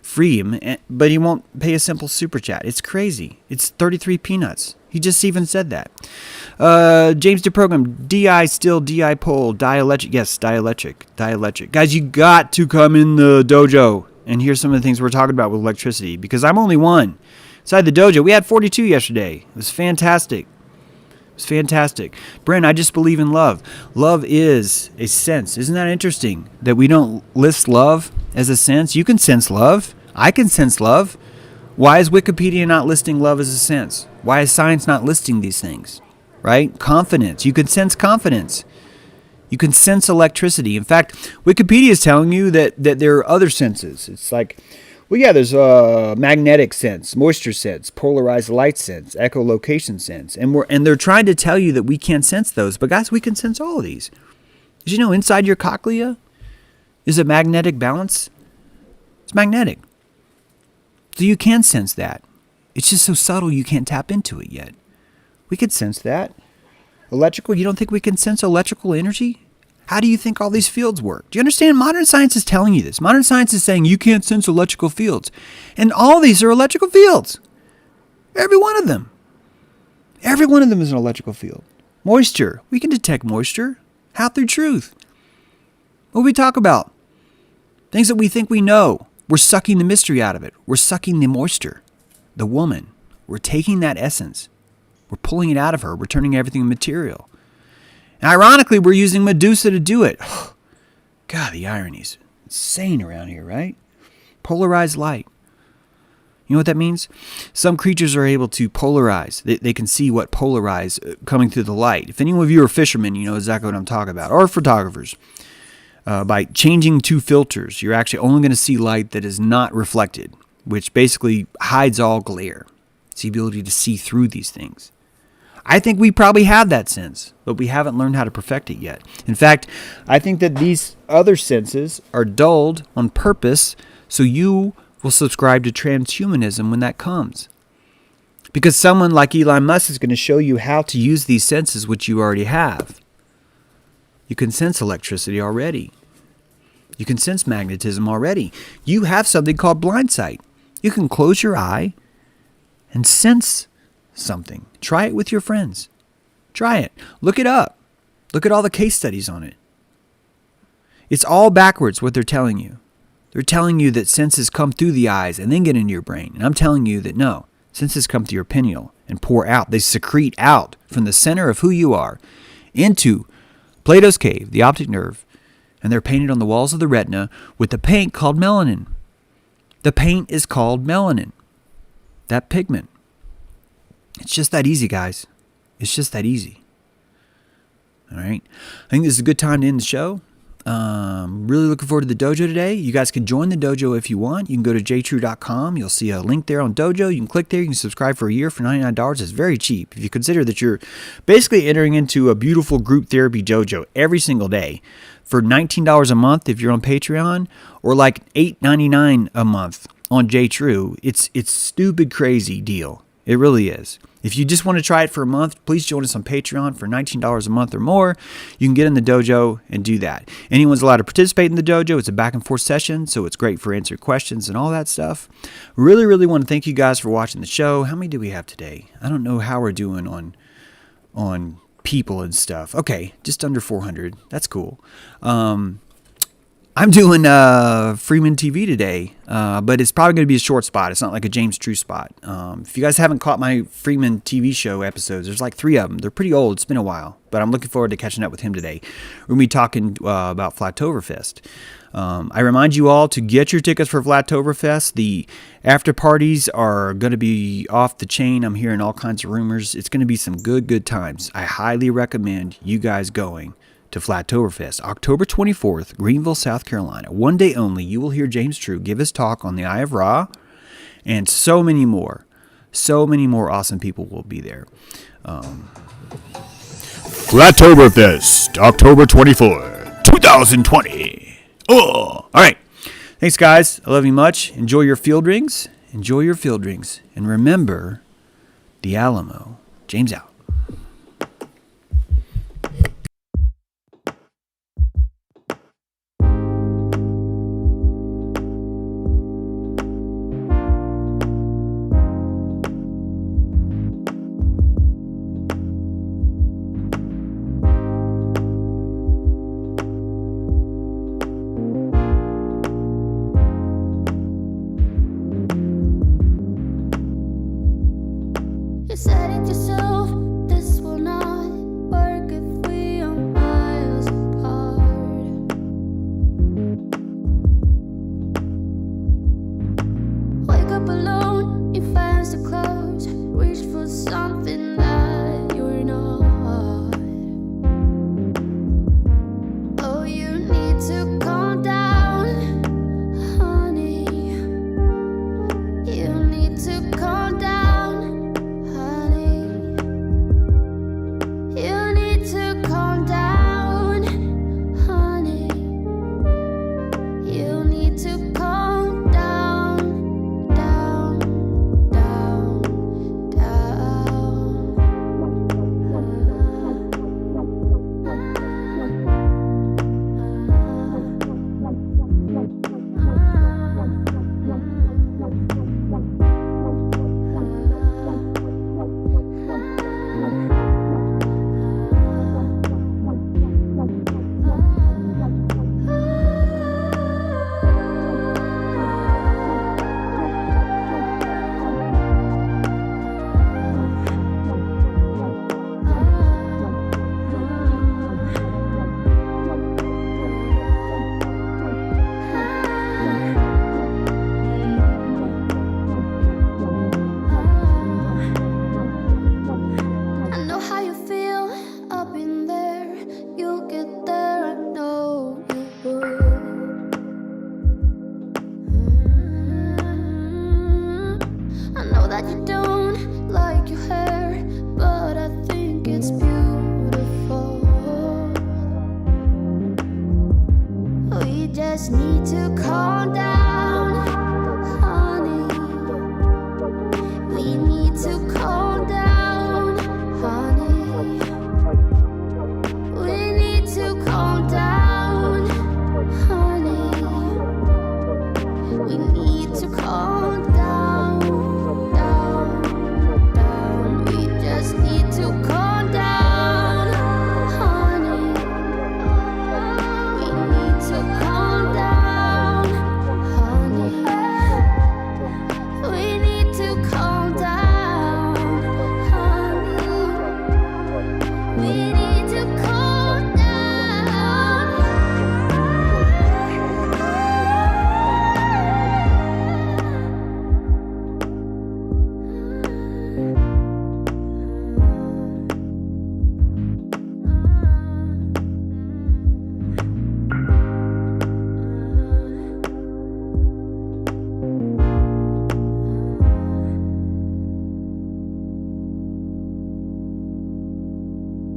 Free him, but he won't pay a simple super chat. It's crazy. It's 33 peanuts. He just even said that. James DeProgram, DI still, DI pole, dielectric. Yes, dielectric. Guys, you got to come in the dojo and hear some of the things we're talking about with electricity, because I'm only one. Inside the dojo, we had 42 yesterday. It was fantastic. Brent, I just believe in love. Love is a sense. Isn't that interesting that we don't list love as a sense? You can sense love. I can sense love. Why is Wikipedia not listing love as a sense? Why is science not listing these things? Right? Confidence. You can sense confidence. You can sense electricity. In fact, Wikipedia is telling you that there are other senses. It's like, well, yeah, there's a magnetic sense, moisture sense, polarized light sense, echolocation sense. And they're trying to tell you that we can't sense those. But guys, we can sense all of these. Did you know inside your cochlea is a magnetic balance? It's magnetic. So you can sense that. It's just so subtle you can't tap into it yet. We can sense that. Electrical, you don't think we can sense electrical energy? How do you think all these fields work? Do you understand? Modern science is telling you this. Modern science is saying you can't sense electrical fields. And all these are electrical fields. Every one of them. Every one of them is an electrical field. Moisture. We can detect moisture. How? Through truth. What do we talk about? Things that we think we know. We're sucking the mystery out of it. We're sucking the moisture. The woman. We're taking that essence. We're pulling it out of her. We're turning everything material. And ironically, we're using Medusa to do it. God, the irony's insane around here, right? Polarized light. You know what that means? Some creatures are able to polarize. They can see what polarized coming through the light. If any of you are fishermen, you know exactly what I'm talking about. Or photographers. By changing two filters, you're actually only going to see light that is not reflected, which basically hides all glare. It's the ability to see through these things. I think we probably have that sense, but we haven't learned how to perfect it yet. In fact, I think that these other senses are dulled on purpose so you will subscribe to transhumanism when that comes. Because someone like Elon Musk is going to show you how to use these senses, which you already have. You can sense electricity already. You can sense magnetism already. You have something called blind sight. You can close your eye and sense something. Try it with your friends. Try it. Look it up. Look at all the case studies on it. It's all backwards what they're telling you. They're telling you that senses come through the eyes and then get into your brain. And I'm telling you that no, senses come through your pineal and pour out. They secrete out from the center of who you are into Plato's cave, the optic nerve, and they're painted on the walls of the retina with the paint called melanin. The paint is called melanin. That pigment. It's just that easy, guys. It's just that easy. All right. I think this is a good time to end the show. Really looking forward to the dojo today. You guys can join the dojo if you want. You can go to jtrue.com. You'll see a link there on dojo. You can click there. You can subscribe for a year for $99. It's very cheap. If you consider that you're basically entering into a beautiful group therapy dojo every single day for $19 a month if you're on Patreon, or like $8.99 a month on JTrue. It's stupid crazy deal. It really is. If you just want to try it for a month, please join us on Patreon for $19 a month or more. You can get in the dojo and do that. Anyone's allowed to participate in the dojo. It's a back and forth session, so it's great for answering questions and all that stuff. Really, really want to thank you guys for watching the show. How many do we have today? I don't know how we're doing on people and stuff. Okay, just under 400. That's cool. I'm doing Freeman TV today, but it's probably going to be a short spot. It's not like a James True spot. If you guys haven't caught my Freeman TV show episodes, there's like 3 of them. They're pretty old. It's been a while, but I'm looking forward to catching up with him today. We're going to be talking about Flattoverfest. I remind you all to get your tickets for Flattoverfest. The after parties are going to be off the chain. I'm hearing all kinds of rumors. It's going to be some good times. I highly recommend you guys going to Flattoverfest, October 24th, Greenville, South Carolina. One day only. You will hear James True give his talk on the Eye of Ra, and so many more. So many more awesome people will be there. Flattoverfest, October 24th, 2020. All right. Thanks, guys. I love you much. Enjoy your field rings. Enjoy your field rings. And remember, the Alamo. James out. You said it yourself, this will not work if we are miles apart. Wake up alone, your fans are closed. Reach for something that you're not. Oh, you need to calm down, honey. You need to calm down. That you don't